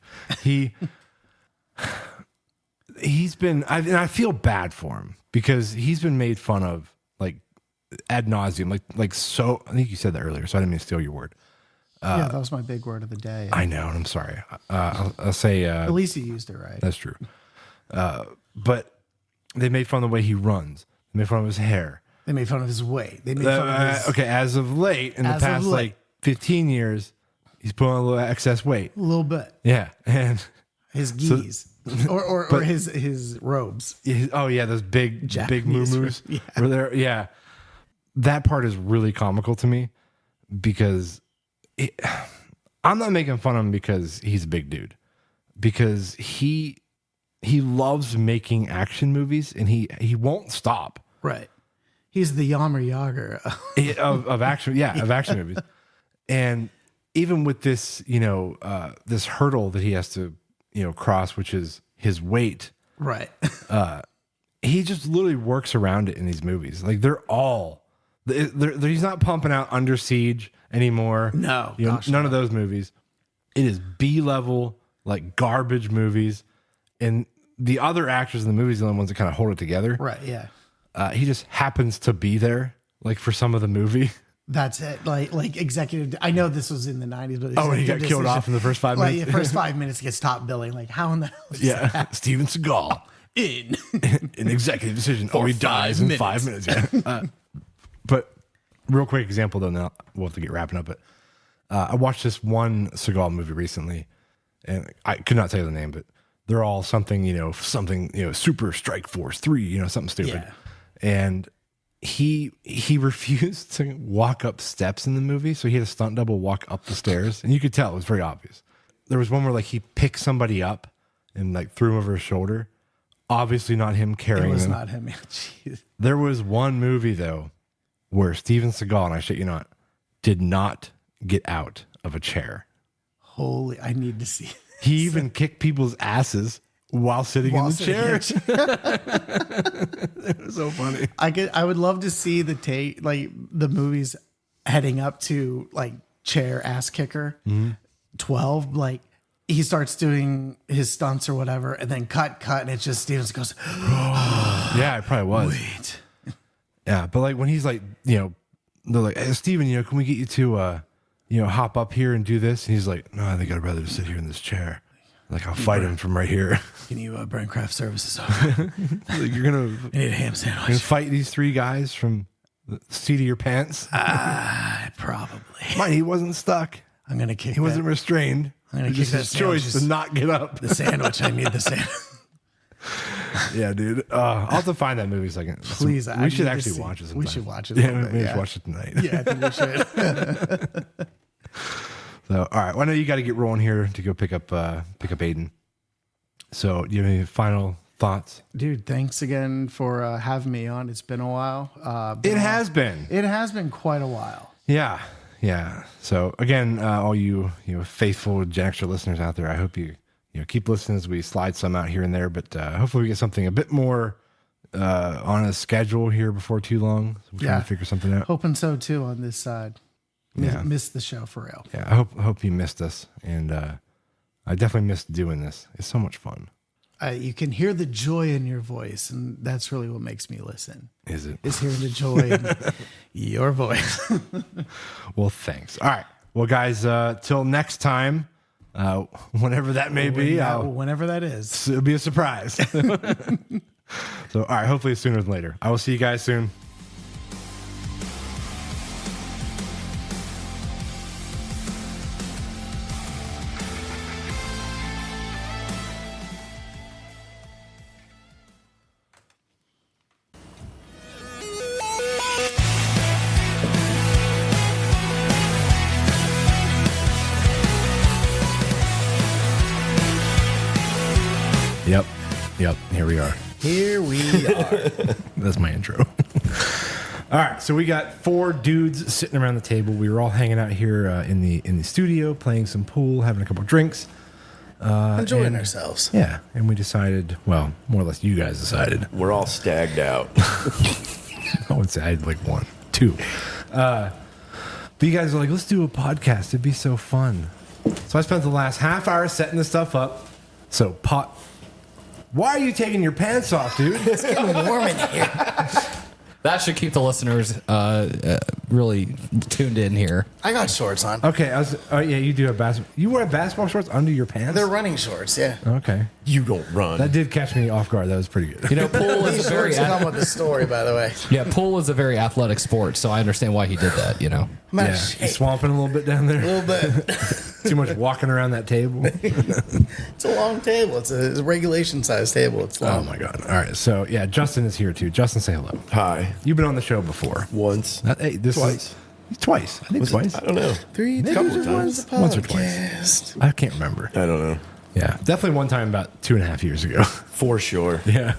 He's been, and I feel bad for him because he's been made fun of like ad nauseum, like so. I think you said that earlier, so I didn't mean to steal your word. Yeah, that was my big word of the day. I know, and I'm sorry. I'll say. At least you used it right. That's true. But they made fun of the way he runs. They made fun of his hair. They made fun of his weight. They made fun of his... Okay, as of late, in the past like 15 years, he's put on a little excess weight. A little bit. Yeah, and his geese. Or his robes. Those big Japanese moo-moos. Yeah. That part is really comical to me because I'm not making fun of him because he's a big dude. Because he loves making action movies and he won't stop. Right. He's the Yammer Yager of action movies. And even with this, this hurdle that he has to, cross, which is his weight. Right. He just literally works around it in these movies. Like he's not pumping out Under Siege anymore. No. None of those movies. It is B-level, like garbage movies. And the other actors in the movies are the ones that kind of hold it together. Right, yeah. He just happens to be there, like for some of the movie. That's it. Like executive. I know this was in the 90s, but he got killed off in the first 5 minutes. Like the first 5 minutes gets top billing. Like how in the hell? Is that? Steven Seagal in an executive decision. He dies in 5 minutes. Yeah. But real quick example though. Now we'll have to get wrapping up. But I watched this one Seagal movie recently, and I could not tell you the name, but they're all something, Super Strike Force 3, something stupid. Yeah. And he refused to walk up steps in the movie, so he had a stunt double walk up the stairs, and you could tell it was very obvious. There was one where like he picked somebody up and like threw him over his shoulder. Obviously not him carrying him. It was not him. Jeez. There was one movie though where Steven Seagal, and I shit you not, did not get out of a chair. Holy, I need to see this. He even kicked people's asses while sitting in the chair. It was so funny. I would love to see the movies heading up to like chair ass kicker 12. Like he starts doing his stunts or whatever, and then cut, and it's just Stevens goes, yeah, it probably was. Wait. Yeah, but like when he's like, they're like, hey, Steven, can we get you to hop up here and do this? And he's like, no, I think I'd rather just sit here in this chair. Like I'll fight him from right here. Can you bring craft services over? Like you're gonna I need a ham sandwich. You're gonna fight these three guys from the seat of your pants? Probably. Mine, he wasn't stuck. I'm gonna kick. He wasn't restrained. I'm gonna kick his choice to not get up. The sandwich. I need the sandwich. Yeah, dude. I'll have to find that movie second. Please, we should actually watch it sometime. We should watch it. Yeah, maybe should watch it tonight. Yeah, I think we should. So, all right. Well, I know you got to get rolling here to go pick up Aiden. So, do you have any final thoughts? Dude, thanks again for having me on. It's been a while. It has been. It has been quite a while. Yeah. So, again, all you faithful Gen Extra listeners out there, I hope you keep listening as we slide some out here and there. But hopefully, we get something a bit more on a schedule here before too long. So we're trying to figure something out. Hoping so too on this side. Missed the show for real. Yeah, I hope you missed us, and I definitely missed doing this. It's so much fun. You can hear the joy in your voice, and that's really what makes me listen. Is it? Is hearing the joy in your voice. Well, thanks. All right. Well, guys, till next time, whenever that may be. Whenever that is. It'll be a surprise. So, all right, hopefully sooner than later. I will see you guys soon. Yep, here we are. Here we are. That's my intro. All right, so we got 4 dudes sitting around the table. We were all hanging out here in the studio, playing some pool, having a couple drinks. Enjoying ourselves. Yeah, and we decided, well, more or less you guys decided. We're all stagged out. I would say I had like 1, 2. But you guys are like, let's do a podcast. It'd be so fun. So I spent the last half hour setting this stuff up. So, why are you taking your pants off, dude? It's getting warm in here. That should keep the listeners really tuned in here. I got shorts on. Okay, yeah, you do have basketball. You wear basketball shorts under your pants? They're running shorts, yeah. Okay. You don't run. That did catch me off guard. That was pretty good. You know, pool These is a very shorts come with the story, by the way. pool is a very athletic sport, so I understand why he did that. You know, I'm out Yeah, of you shape. swamping a little bit down A there. little bit. Too much walking around that table. It's a long table. It's a regulation size table. It's Oh long. my god! All right, so yeah, Justin is here too. Justin, say hello. Hi. You've been on the show before. Once. Hey, this Twice. Is, twice. I think Was it- twice. I don't know. 3 Couple dudes and times. one's a Once or twice. podcast. I can't remember. I don't know. Yeah, definitely one time about 2.5 years ago. For sure. Yeah.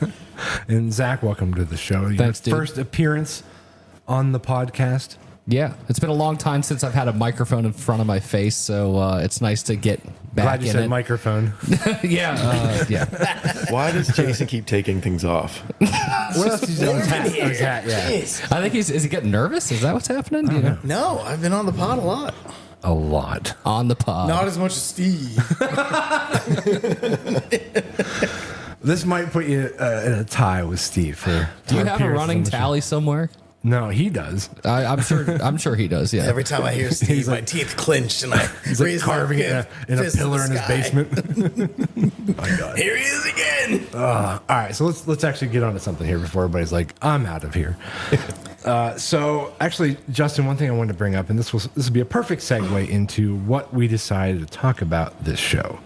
And Zach, welcome to the show. Your Thanks, dude. first appearance on the podcast. yeah, it's been a long time since I've had a microphone in front of my face, so it's nice to get back Glad you in said it. microphone. Yeah. Why does Jason keep taking things off? What else is on his hat? Yeah. Jeez. I think is he getting nervous? Is that what's happening? You know? No, I've been on the pod a lot. A lot. On the pod. Not as much as Steve. This might put you in a tie with Steve. For Do you for have a appearances running on the show. tally somewhere? No, he does. I'm sure he does. Yeah. Every time I hear Steve, my teeth clench and I He's like raise carving my it in a fist pillar in the his sky. basement. My God. Here he is again. All right, so let's actually get on to something here before everybody's like, I'm out of here. So actually, Justin, one thing I wanted to bring up, and this will be a perfect segue into what we decided to talk about this show.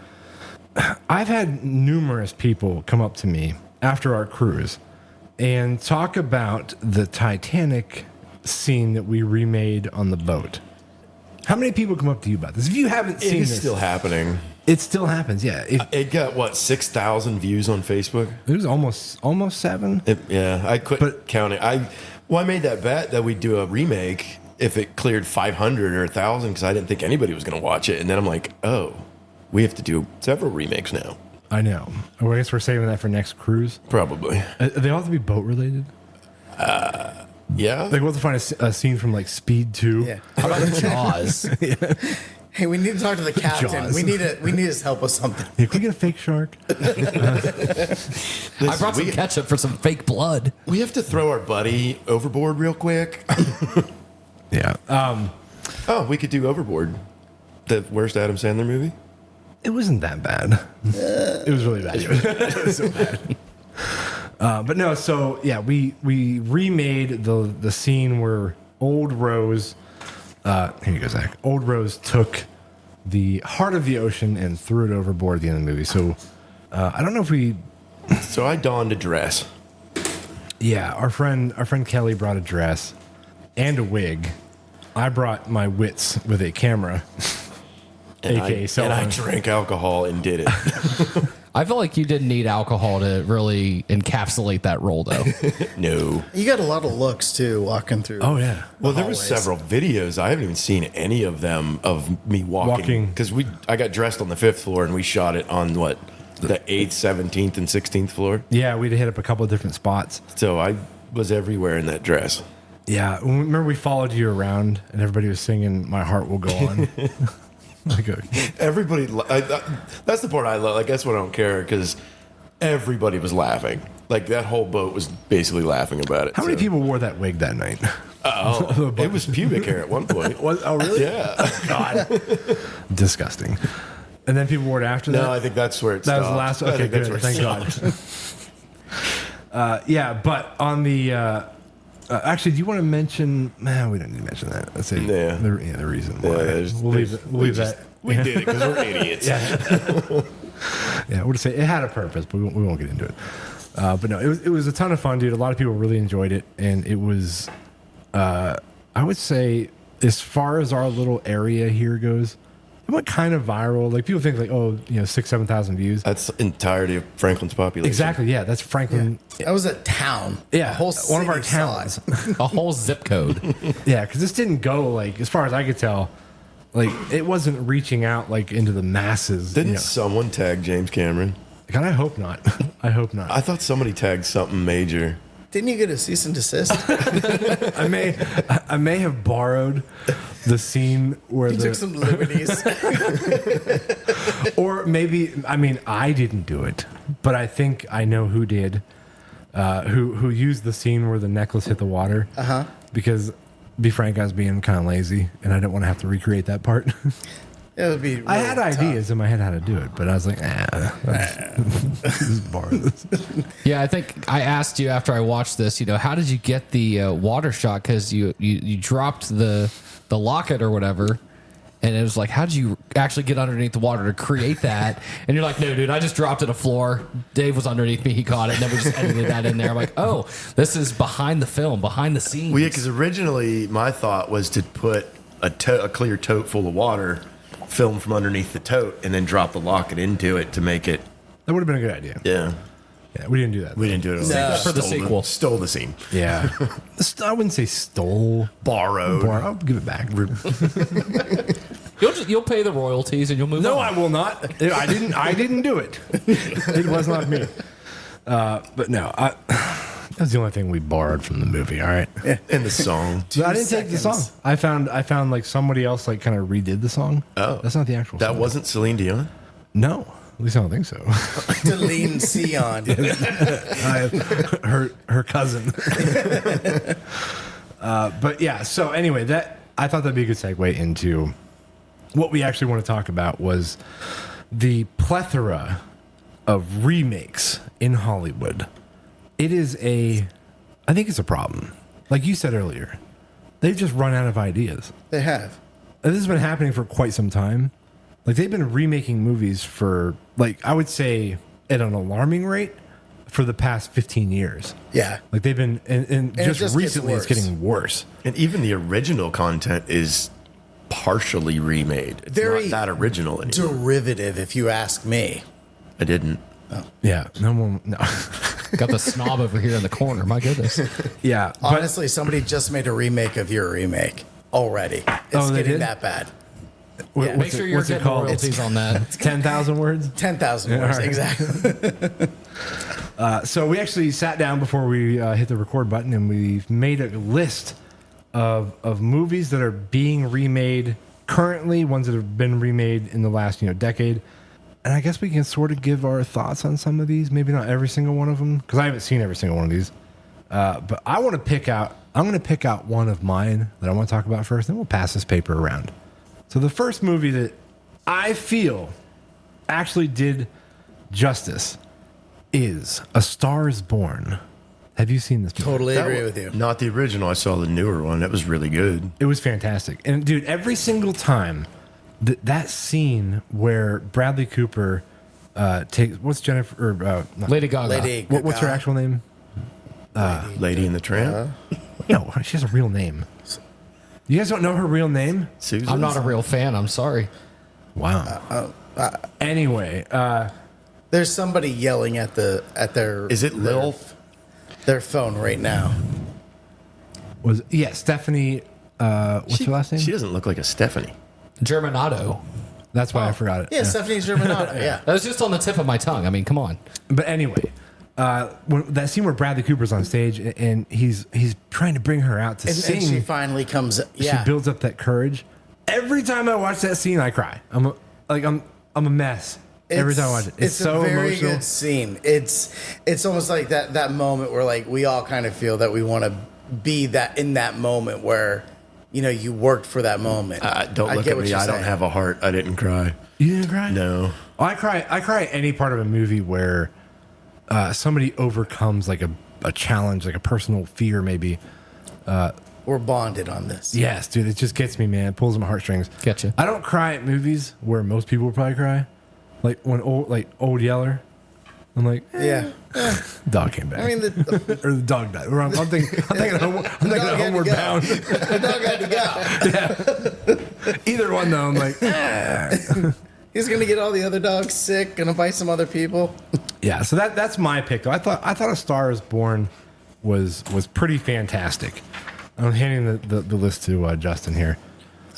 I've had numerous people come up to me after our cruise and talk about the Titanic scene that we remade on the boat. How many people come up to you about this? If you haven't It seen is this, still happening. it still happens. Yeah, It got, what, 6,000 views on Facebook? it was almost 7. Yeah, I quit But- counting. I made that bet that we'd do a remake if it cleared 500 or 1,000 because I didn't think anybody was going to watch it. And then I'm like, oh, we have to do several remakes now. I know. Well, I guess we're saving that for next cruise. Probably. They all have to be boat related. Yeah. Like, we'll have to find a scene from like Speed 2. Yeah. How about Jaws? Hey, we need to talk to the captain. Jaws. We need his help with something. Yeah, can we get a fake shark? I brought some ketchup for some fake blood. We have to throw our buddy overboard real quick. Yeah. Oh, we could do Overboard. The worst Adam Sandler movie? It wasn't that bad. It was really bad. It was so bad. But no, so yeah, we remade the scene where Old Rose, here you go, Zach. Old Rose took the heart of the ocean and threw it overboard at the end of the movie. So I don't know if we, So I donned a dress. yeah, our friend Kelly brought a dress and a wig. I brought my wits with a camera, And aka cell and I phone. drank alcohol and did it. I feel like you didn't need alcohol to really encapsulate that role, though. No. You got a lot of looks too walking through. Oh yeah. Well, there was hallways. several videos. I haven't even seen any of them of me walking because I got dressed on the 5th floor and we shot it on what, the 8th, 17th, and 16th floor. Yeah, we'd hit up a couple of different spots. So I was everywhere in that dress. Yeah, remember we followed you around and everybody was singing "My Heart Will Go On." Everybody, that's the part I love. Like that's what I don't care because everybody was laughing. Like that whole boat was basically laughing about it. How many people wore that wig that night? Oh, it was pubic hair at one point. Oh, really? Yeah. God, disgusting. And then people wore it after that. No, I think that's where it That was stopped. the last. I Okay, think that's good. where it Thank stopped. God. Yeah, but on the actually, do you want to mention? Man, we don't need to mention that. Let's say Yeah. the reason why. there's- we'll leave it. We'll leave that. We did it because we're idiots. Yeah, we'll just say it had a purpose, but we won't get into it. But no, it was a ton of fun, dude. A lot of people really enjoyed it, and it was, I would say, as far as our little area here goes, it went kind of viral. Like people think like, oh, 6,000-7,000 views. That's the entirety of Franklin's population. Exactly. Yeah, that's Franklin. That was a town. Yeah, a whole one of our city saw towns. it. A whole zip code. Yeah, because this didn't go like, as far as I could tell, like it wasn't reaching out like into the masses. Didn't someone tag James Cameron? God, I hope not. I hope not. I thought somebody tagged something major. Didn't you get a cease and desist? I may have borrowed the scene where You took some liberties. or maybe I didn't do it, but I think I know who did. Who used the scene where the necklace hit the water? Because, be frank, I was being kind of lazy, and I didn't want to have to recreate that part. It would be. Really I had tough. ideas in my head how to do it, but I was like, just borrow this. Yeah, I think I asked you after I watched this, how did you get the water shot? Because you dropped the locket or whatever. And it was like, how did you actually get underneath the water to create that? And you're like, no, dude, I just dropped it to the floor. Dave was underneath me. He caught it. And then we just edited that in there. I'm like, oh, this is behind the film, behind the scenes. Well, yeah, because originally my thought was to put a clear tote full of water, film from underneath the tote, and then drop the locket into it to make it. That would have been a good idea. Yeah. Yeah, we didn't do that. We didn't do it. For the sequel. Stole the scene. Yeah. I wouldn't say stole. Borrowed. I'll give it back. You'll pay the royalties and you'll move on. No, I will not. I didn't do it. It was not me. But no, that's the only thing we borrowed from the movie. All right. And the song. So I didn't take the song. I found like somebody else like kind of redid the song. Oh. That's not the actual That song. wasn't Celine Dion? No. At least I don't think so. Deline Sion. her cousin. But yeah, so anyway, I thought that'd be a good segue into what we actually want to talk about was the plethora of remakes in Hollywood. I think it's a problem. Like you said earlier, they've just run out of ideas. They have. And this has been happening for quite some time. Like they've been remaking movies for like I would say at an alarming rate for the past 15 years. Yeah. Like they've been and it just just recently gets it's getting worse. And even the original content is partially remade. It's Very not that original anymore. Derivative, if you ask me. I didn't. Yeah. No. Got the snob over here in the corner. My goodness. Yeah. But Honestly, somebody just made a remake of your remake already. It's Oh, they getting did? that bad. what's Make sure you're what's it getting called? royalties on that. 10,000 words. 10,000 Yeah, words, all right. exactly. So we actually sat down before we hit the record button and we made a list of movies that are being remade currently, ones that have been remade in the last decade. And I guess we can sort of give our thoughts on some of these. Maybe not every single one of them because I haven't seen every single one of these. But I want to pick out. I'm going to pick out one of mine that I want to talk about first, and we'll pass this paper around. So the first movie that I feel actually did justice is A Star Is Born. Have you seen this movie? Totally agree with you. Not the original. I saw the newer one. That was really good. It was fantastic. And dude, every single time that scene where Bradley Cooper takes what's Jennifer or not, Lady Gaga. Lady what's her Gaga. actual name? Lady and the Tramp. No, she has a real name. You guys don't know her real name? Susan. I'm not a real fan. I'm sorry. Wow. Anyway, There's somebody yelling at their Is it Lil? their phone right now. Stephanie. What's her last name? She doesn't look like a Stephanie. Germanato. That's why I forgot it. Yeah, Stephanie Germanato. Yeah. That was just on the tip of my tongue. I mean, come on. But anyway, when that scene where Bradley Cooper's on stage and he's trying to bring her out to sing, And she finally comes. Yeah. she builds up that courage. Every time I watch that scene, I cry. I'm a mess. Every time I watch it, it's so a very emotional. good scene. It's almost like that moment where like we all kind of feel that we want to be that in that moment where you worked for that moment. Don't look get at what me. you're I don't saying. have a heart. I didn't cry. You didn't cry? No. Oh, I cry at any part of a movie where somebody overcomes like a challenge, like a personal fear, maybe. We're bonded on this. Yes, dude, it just gets me, man. It pulls at my heartstrings. Getcha. I don't cry at movies where most people would probably cry, like when old Yeller. I'm like, Yeah. Dog came back. I mean, the or the dog died. I'm thinking of Homeward Bound. the dog had to go. Either one, though, I'm like, He's gonna get all the other dogs sick, gonna bite some other people. yeah. So that's my pick. Though. I thought A Star Is Born was pretty fantastic. I'm handing the list to Justin here.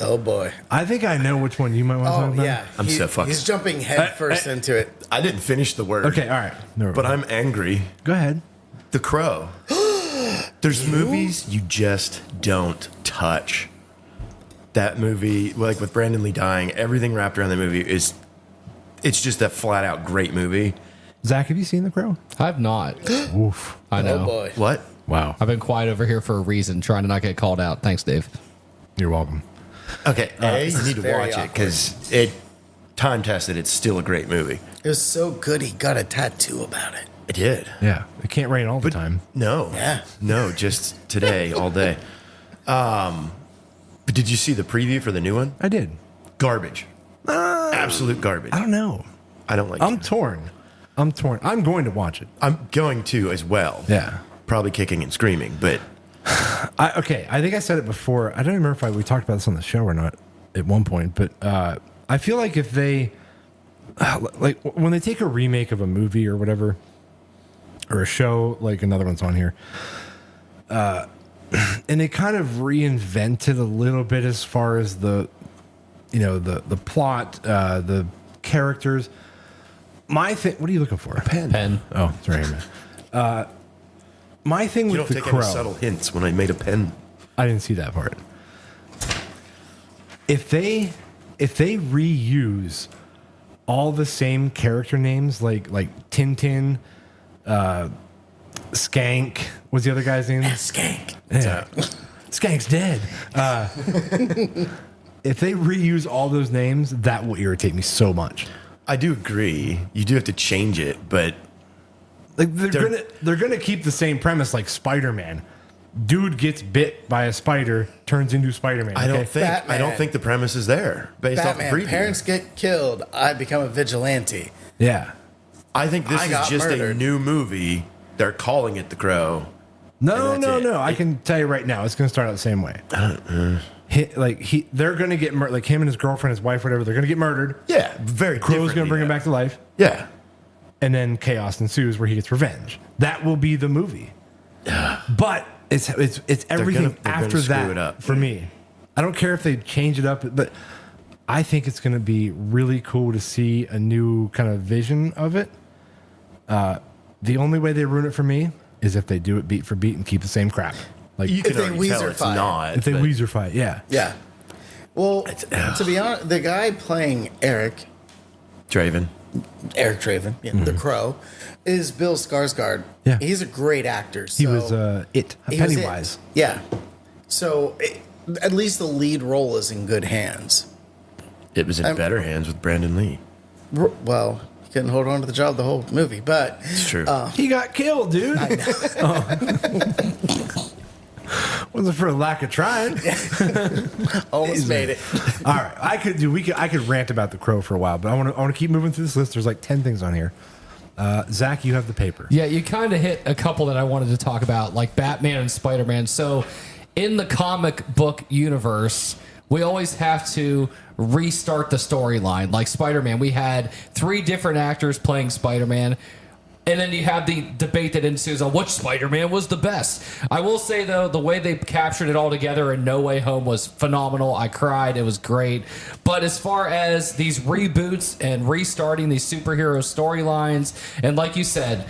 Oh boy. I think I know which one you might want to talk Oh about. yeah. I'm so fucking- He's jumping head first into it. I didn't finish the word. Okay, all right. No, But I'm angry. go ahead. The Crow. There's movies you just don't touch. That movie, like with Brandon Lee dying, everything wrapped around the movie it's just a flat out great movie. Zach, have you seen The Crow? I've not. Oof. I know. Oh boy. What? Wow. I've been quiet over here for a reason, trying to not get called out. Thanks, Dave. You're welcome. Okay, you need to very watch it awkward. because it time tested. It's still a great movie. It was so good he got a tattoo about it. It did. Yeah. It can't rain all the time. No. Yeah. No, just today, all day. But did you see the preview for the new one? I did. Garbage. Absolute garbage. I don't know. I don't like I'm it. torn. I'm going to watch it. I'm going to as well. Yeah. Probably kicking and screaming, but Okay. I think I said it before. I don't remember if we talked about this on the show or not at one point, but I feel like if they, like when they take a remake of a movie or whatever, or a show, like another one's on here, and they kind of reinvent it a little bit as far as the plot, the characters. My thing. What are you looking for? Pen. Oh, it's right here, man. My thing you with don't the take Crow. any subtle hints when I made a pen. I didn't see that part. If they reuse all the same character names, like Tintin, Skank, what's the other guy's name? Skank. Yeah. Skank's dead. If they reuse all those names, that will irritate me so much. I do agree. You do have to change it, but Like they're gonna keep the same premise, like Spider-Man. Dude gets bit by a spider, turns into Spider-Man. I don't think Batman. the premise is there based off the Batman. preview. Parents get killed. I become a vigilante. Yeah. I think this I is got just a murdered. new movie. They're calling it The Crow. No, And that's it. I can tell you right now, it's gonna start out the same way. They're gonna get like him and his girlfriend, his wife, whatever. They're gonna get murdered. Yeah, very. Crow's gonna bring him back to life, Yeah, and then chaos ensues where he gets revenge. That will be the movie. But it's everything they're gonna after screw that it up. for me. I don't care if they change it up, but I think it's gonna be really cool to see a new kind of vision of it. The only way they ruin it for me is if they do it beat for beat and keep the same crap. Like you can they already tell it's Weezer-fy it. not. if they but Weezer fight, yeah. Yeah. Well, to be honest, the guy playing Eric Draven. Draven, the Crow, is Bill Skarsgård. Yeah. He's a great actor. He was he was it. Pennywise. Yeah. So at least the lead role is in good hands. It was in better hands with Brandon Lee. Well, he couldn't hold on to the job the whole movie, but It's true. He got killed, dude. Wasn't for a lack of trying. almost made it. All right, I could rant about the Crow for a while, but I want to keep moving through this list. There's like 10 things on here. Zach, you have the paper. Yeah, you kind of hit a couple that I wanted to talk about, like Batman and Spider-Man. So, in the comic book universe, we always have to restart the storyline. Like Spider-Man, we had 3 different actors playing Spider-Man. And then you have the debate that ensues on which Spider-Man was the best. I will say, though, the way they captured it all together in No Way Home was phenomenal. I cried. It was great. But as far as these reboots and restarting these superhero storylines, and like you said,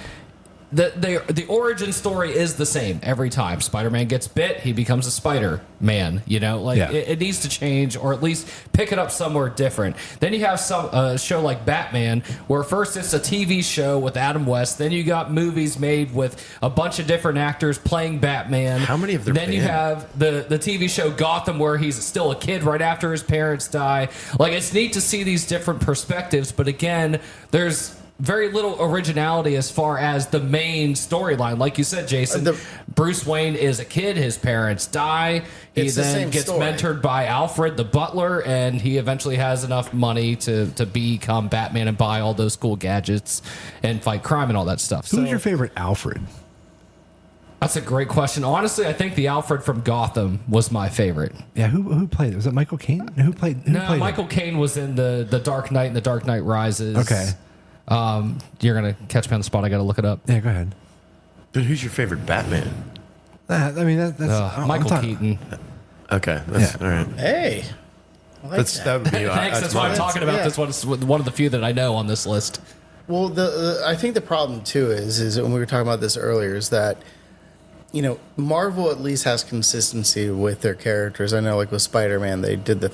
the origin story is the same every time. Spider-Man gets bit, he becomes a Spider-Man. You know, like Yeah. it needs to change, or at least pick it up somewhere different. Then you have some show like Batman, where first it's a TV show with Adam West, then you got movies made with a bunch of different actors playing Batman. How many have there Then you been? have the TV show Gotham, where he's still a kid right after his parents die. Like, it's neat to see these different perspectives, but again, there's very little originality as far as the main storyline. Like you said, Jason, Bruce Wayne is a kid. His parents die. He then gets mentored by Alfred, the butler, and he eventually has enough money to become Batman and buy all those cool gadgets and fight crime and all that stuff. Who's your favorite Alfred? That's a great question. Honestly, I think the Alfred from Gotham was my favorite. Yeah, who played it? Was it Michael Caine? Who played Michael Caine was in the Dark Knight and the Dark Knight Rises. Okay. You're going to catch me on the spot. I got to look it up. Yeah, go ahead. But who's your favorite Batman? I mean, that's Michael Keaton. Okay, that's all right. Hey, I like that. That would be. Thanks. That's why I'm talking about this one. It's one of the few that I know on this list. Well, I think the problem too is when we were talking about this earlier is that, you know, Marvel at least has consistency with their characters. I know, like with Spider-Man, they did the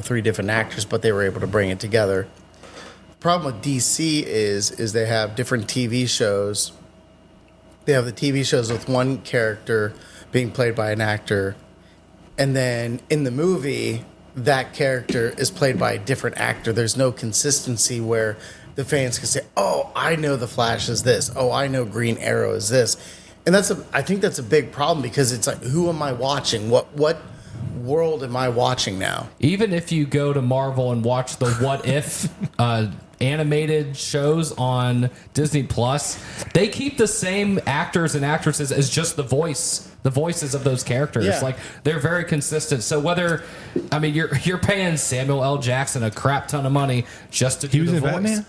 3 different actors, but they were able to bring it together. The problem with DC is they have different TV shows. They have the TV shows with one character being played by an actor, and then in the movie, that character is played by a different actor. There's no consistency where the fans can say, "Oh, I know the Flash is this. Oh, I know Green Arrow is this." And I think that's a big problem because it's like, who am I watching? What world am I watching now? Even if you go to Marvel and watch the What If animated shows on Disney Plus, they keep the same actors and actresses as just the voices of those characters. Yeah. Like, they're very consistent. So you're paying Samuel L. Jackson a crap ton of money just to do the voice. Batman?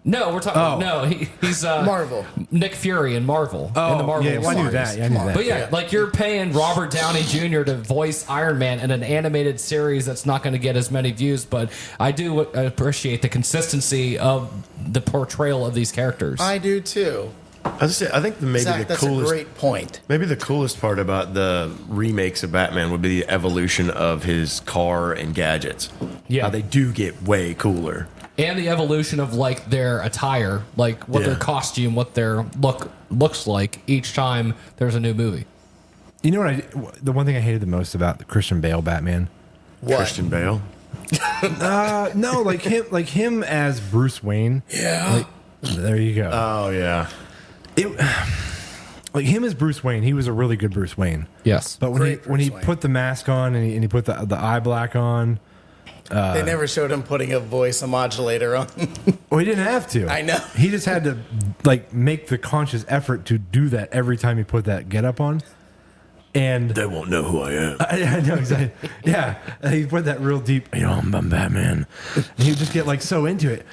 No, we're talking. He's Marvel. Nick Fury in Marvel. in the Marvel yeah, well, I knew that. Yeah, I knew that. But yeah, like you're paying Robert Downey Jr. to voice Iron Man in an animated series that's not going to get as many views. But I do appreciate the consistency of the portrayal of these characters. I do too. I think maybe Zach, that's a great point. Maybe the coolest part about the remakes of Batman would be the evolution of his car and gadgets. Yeah. How they do get way cooler. And the evolution of like their attire, like what their costume, what their look looks like each time there's a new movie. You know what? The one thing I hated the most about the Christian Bale Batman. What? Christian Bale. No, like him as Bruce Wayne. Yeah. There you go. Oh yeah. Like him as Bruce Wayne, he was a really good Bruce Wayne. Yes, But when he put the mask on and he put the eye black on. They never showed him putting a voice modulator on. Well, he didn't have to. I know. He just had to like make the conscious effort to do that every time he put that getup on. And They won't know who I am. I know exactly. Yeah, he put that real deep. I'm Batman. And he would just get like so into it,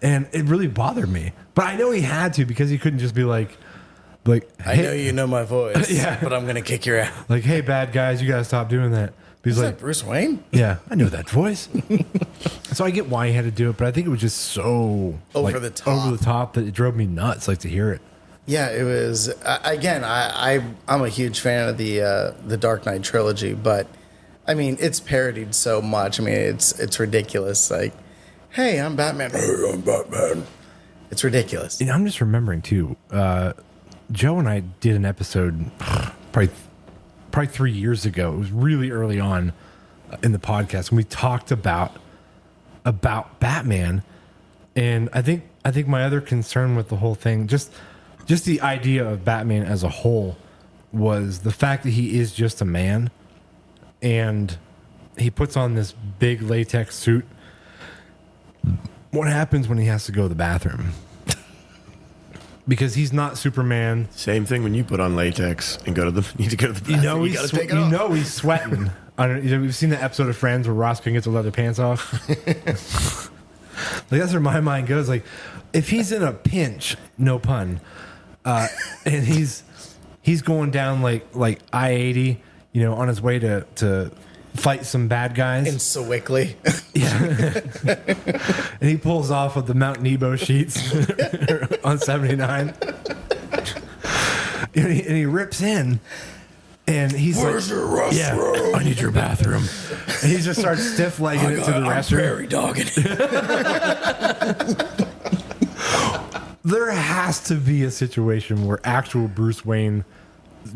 and it really bothered me. But I know he had to because he couldn't just be like, I know you know my voice, Yeah. but I'm gonna kick your ass. like, hey, bad guys, you gotta stop doing that. He's Is like, that Bruce Wayne? yeah, I know that voice. So I get why he had to do it, but I think it was just so Over the top. that it drove me nuts, like to hear it. Yeah, it was. Again, I'm a huge fan of the Dark Knight trilogy, but I mean, it's parodied so much. I mean, it's ridiculous. Like, hey, I'm Batman. Hey, I'm Batman. It's ridiculous. And I'm just remembering too. Joe and I did an episode probably 3 years ago. It was really early on in the podcast, and we talked about Batman. And I think my other concern with the whole thing, just the idea of Batman as a whole, was the fact that he is just a man, and he puts on this big latex suit. What happens when he has to go to the bathroom? Because he's not Superman. Same thing when you put on latex and need to go to the bathroom. You know he's sweating. We've seen the episode of Friends where Ross can get the leather pants off. Like that's where my mind goes. Like if he's in a pinch, no pun, and he's going down like I-80, on his way to fight some bad guys. In Sewickley. Yeah. And he pulls off of the Mount Nebo sheets on 79. And he rips in. And he's Where's your restroom? Yeah, I need your bathroom. And he just starts stiff legging it to the restroom. Prairie dogging. There has to be a situation where actual Bruce Wayne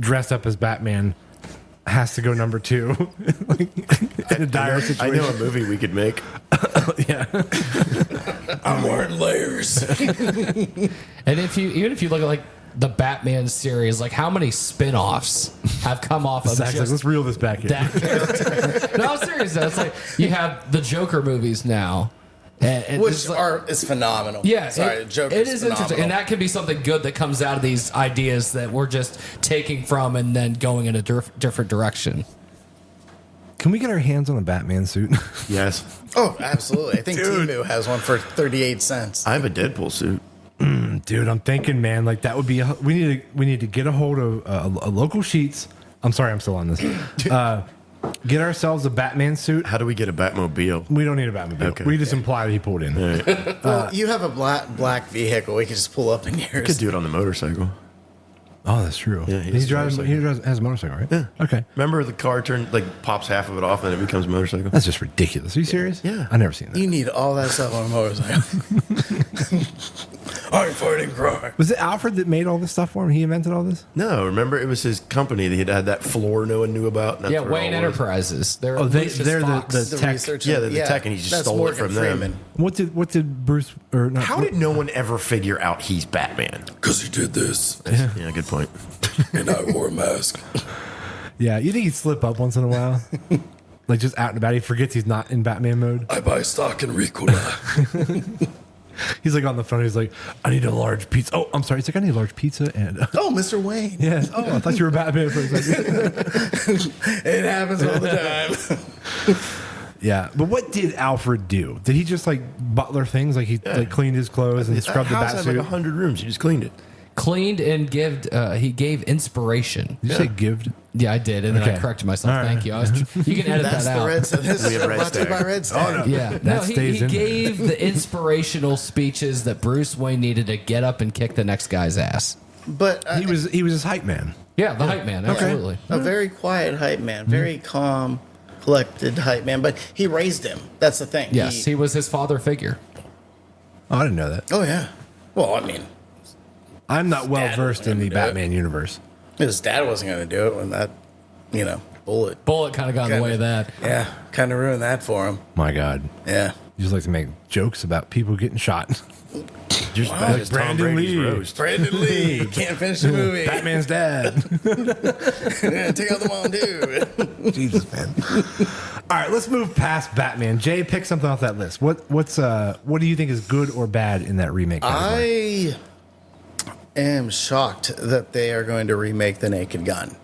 dressed up as Batman has to go number 2. Like, in a dire I situation. know a movie we could make. I'm wearing layers. And even if you look at like the Batman series, like how many spin-offs have come off of Zack's like, just let's reel this back in. that character? No, I'm serious though. It's like you have the Joker movies now. And Which it's like, is phenomenal. yeah, Sorry, Joker it is interesting, and that can be something good that comes out of these ideas that we're just taking from and then going in a different direction. Can we get our hands on a Batman suit? Yes. Oh, absolutely. I think Temu has one for 38 cents. I have a Deadpool suit. Dude, I'm thinking, man, like that would be. We need to get a hold of a local Sheets. I'm sorry, I'm still on this. Get ourselves a Batman suit. How do we get a Batmobile? We don't need a Batmobile. Okay. We just imply that he pulled in. Well, you have a black vehicle. We could just pull up in yours. Could do it on the motorcycle. Oh, that's true. Yeah, he he has a drives. He motorcycle. has a motorcycle, right? Yeah. Okay. Remember the car pops half of it off and it becomes a motorcycle? That's just ridiculous. Are you serious? Yeah. I've never seen that. You need all that stuff on a motorcycle. I'm fighting crime. Was it Alfred that made all this stuff for him? He invented all this? No, remember it was his company that had that floor no one knew about. And that's Yeah, where Wayne all was. Enterprises. They're they're Fox. the tech. research. Yeah, the tech, and he just that's stole it Morgan from them. Freeman. What did Bruce or not? How did no one ever figure out he's Batman? Because he did this, Yeah, good point. and I wore a mask. Yeah, you think he'd slip up once in a while? Like just out and about. He forgets he's not in Batman mode. I buy stock in Ricola. He's like on the phone. He's like, I need a large pizza. Oh, I'm sorry. He's like, I need a large pizza. And Oh, Mr. Wayne. yes. Oh, I thought you were Batman for a second. It happens all the time. Yeah. But what did Alfred do? Did he just like butler things? Like he like cleaned his clothes and scrubbed the house bat had suit? like 100 rooms. You just cleaned it. Cleaned and he gave inspiration. Did you say gived? Yeah, I did, and then I Okay. corrected myself. All right. Thank you. You can edit That's that the out. red. This We have is red brought to you by stag. Red Stag. Yeah, no, That he stays in there. gave the inspirational speeches that Bruce Wayne needed to get up and kick the next guy's ass. But He was his hype man. Yeah, the hype man, absolutely. a very quiet hype man, very calm, collected hype man. But he raised him. That's the thing. Yes, he was his father figure. Oh, I didn't know that. Oh yeah. Well, I mean, I'm not well dad versed in the wasn't gonna do it. Batman universe. his dad wasn't going to do it when that, bullet. Bullet kind of got in the way of that. Yeah, kind of ruined that for him. My God. Yeah. You just like to make jokes about people getting shot. Just bad as Tom Brandon Brady's Lee. roast. Brandon Lee can't finish the movie. Batman's dad. Yeah, take out the mom dude. Jesus, man. All right, let's move past Batman. Jay, pick something off that list. What do you think is good or bad in that remake category? I am shocked that they are going to remake The Naked Gun.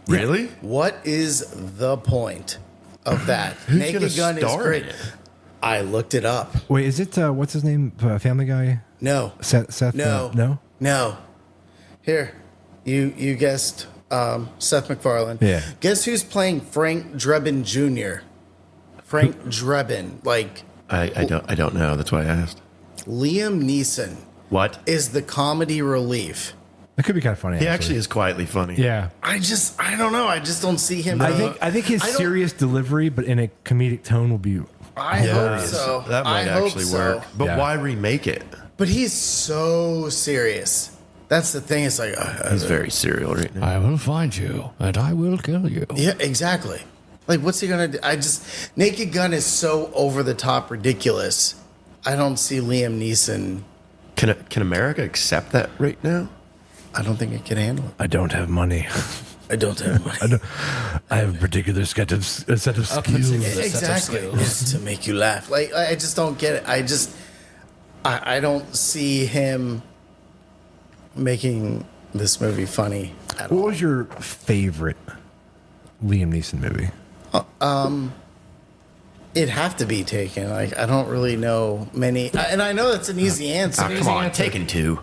Really? What is the point of that? Who's Naked gonna Gun is star great. in it? I looked it up. Wait, is it what's his name? Family Guy? No. Seth? No. No. No. Here, you guessed Seth MacFarlane. Yeah. Guess who's playing Frank Drebin Jr.? Frank Drebin, like I don't know. That's why I asked. Liam Neeson, What? is the comedy relief. That could be kind of funny. He actually is quietly funny. Yeah. I don't know. I just don't see him. I think his I don't- serious delivery, but in a comedic tone, will be. I hope so. That might I hope actually so. work. But Yeah. why remake it? But he's so serious. That's the thing. It's like, He's very serial right now. I will find you and I will kill you. yeah, exactly. Like, what's he gonna do? Naked Gun is so over the top ridiculous. I don't see Liam Neeson. Can America accept that right now? I don't think it can handle it. I don't have money. I don't have money. I have a particular set of skills. Exactly. It's to make you laugh. Like, I just don't get it. I don't see him making this movie funny at What all. was your favorite Liam Neeson movie? It'd have to be Taken. Like, I don't really know many. And I know that's an easy answer. Come on, Taken 2.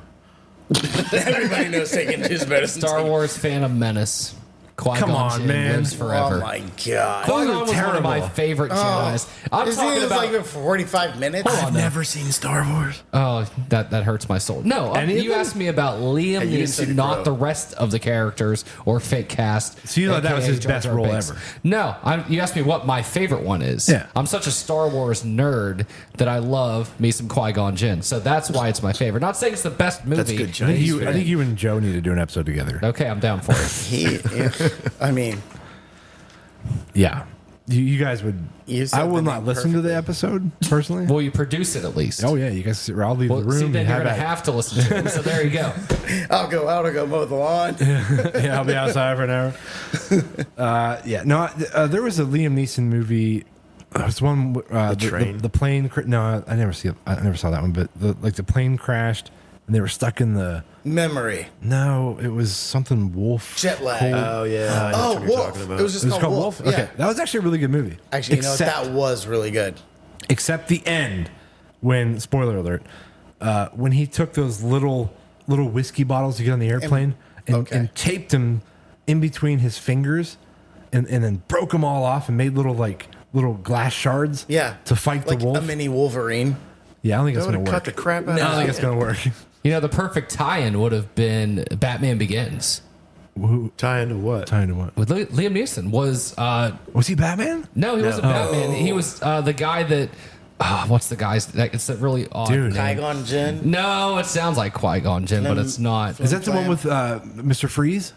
Everybody knows Taken is better than Star Wars Phantom Menace. Qui-Gon Come on, Jinn man. lives forever. Oh my god. Qui-Gon was one of my terrible. favorite Jedi's. I'm Is talking it about. like 45 minutes? Hold on, Never seen Star Wars. Oh, that hurts my soul. No, Any of you them? asked me about Liam you didn't see Neeson, The not Crow. the rest of the characters or fake cast. So you thought that was aka his Jar best Jar role Binks. ever? No, you asked me what my favorite one is. Yeah. I'm such a Star Wars nerd that I love me some Qui-Gon Jinn. So that's why it's my favorite. Not saying it's the best movie. That's good, I John. think you and Joe need to do an episode together. Okay, I'm down for it. I mean, Yeah. You guys would. You said I will the not name listen to the perfectly. episony personally. Well, you produce it at least. Oh yeah, you guys. I'll leave Well, the room. see, then and you're have going to at- have to listen to it. So there you go. I'll go out. I'll go mow the lawn. Yeah, I'll be outside for an hour. Yeah, no, there was a Liam Neeson movie. There was one. The train? The plane. No, I never see. I never saw that one. But the plane crashed, and they were stuck in the. Memory. No, it was something wolf. Jet lag. Cold- Oh yeah, I know Oh, what you're Wolf. talking about. It was just It was called Wolf. Okay, Yeah. that was actually a really good movie. Actually, you know what? Except- That was really good. except the end when spoiler alert when he took those little whiskey bottles to get on the airplane and, okay. and taped them in between his fingers and then broke them all off and made little glass shards Yeah. to fight Like the wolf. a mini Wolverine. Yeah, I don't think That it's would gonna have work. cut the crap out I don't of think it. it's gonna work. You know, the perfect tie-in would have been Batman Begins. Tie into what? Time to what? With Liam Neeson was Was he Batman? no, he wasn't Batman. He was the guy that what's the guy's? It's a really odd Dude. name. Qui-Gon Jinn. No, it sounds like Qui-Gon Jinn, but it's not. Is that the one with Mr. Freeze?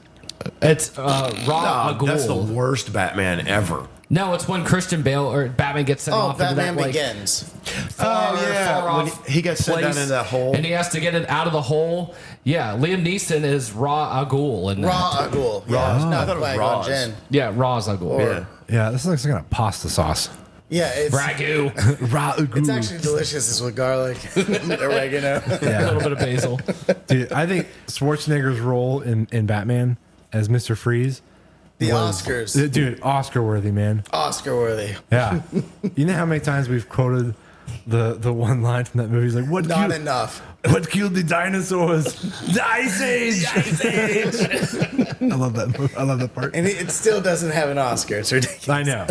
It's Ra Al Ghul. That's the worst Batman ever. No, it's when Christian Bale or Batman gets sent Oh, off into Batman that like Begins. far when off he got sent down place, into that hole. and he has to get it out of the hole. Yeah, Liam Neeson is Ra Al Ghul and Raw Al Ghul. Yeah, Raw. it's I not thought it was Qui-Gon Raws. Jinn. yeah, Ra's Al Ghul. Yeah. Yeah, this looks like a pasta sauce. Yeah, it's Ragu, it's actually delicious. It's with garlic, oregano. a little bit of basil. Dude, I think Schwarzenegger's role in Batman as Mr. Freeze. The Oscars, Dude, Oscar worthy, man. Oscar worthy. Yeah. You know how many times we've quoted the one line from that movie? It's like, Not enough. what killed the dinosaurs? The Ice Age! I love that movie. I love that part. And it still doesn't have an Oscar. It's ridiculous. I know.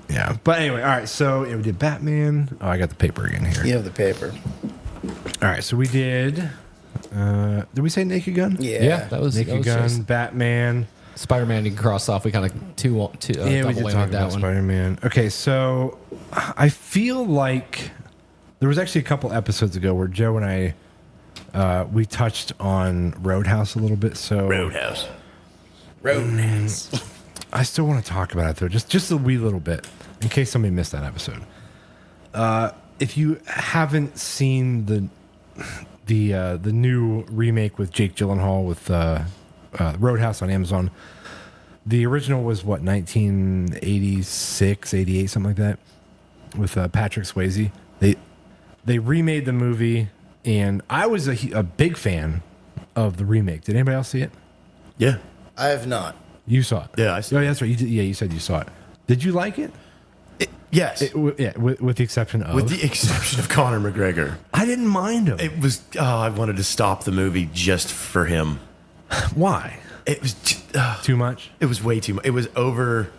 Yeah. But anyway, all right. So yeah, we did Batman. Oh, I got the paper again here. You have the paper. All right. So we did we say Naked Gun? Yeah. that was Naked Gun, Batman. Spider-Man. You can cross off. We kind of Yeah, we double did whammied talk that about one. Spider-Man. Okay, so I feel like there was actually a couple episodes ago where Joe and I we touched on Roadhouse a little bit. So Roadhouse. I still want to talk about it though, just a wee little bit, in case somebody missed that episode. If you haven't seen the new remake with Jake Gyllenhaal with Roadhouse on Amazon, the original was what 1986, 88, something like that, with Patrick Swayze. They remade the movie, and I was a big fan of the remake. Did anybody else see it? Yeah. I have not. You saw it. Yeah, I saw Oh, yeah, that's right. You did, yeah, you said you saw it. Did you like it? Yes. Yeah, with the exception of. With the exception of Conor McGregor. I didn't mind him. It was, I wanted to stop the movie just for him. Why? It was, Too much? it was way too much. It was over.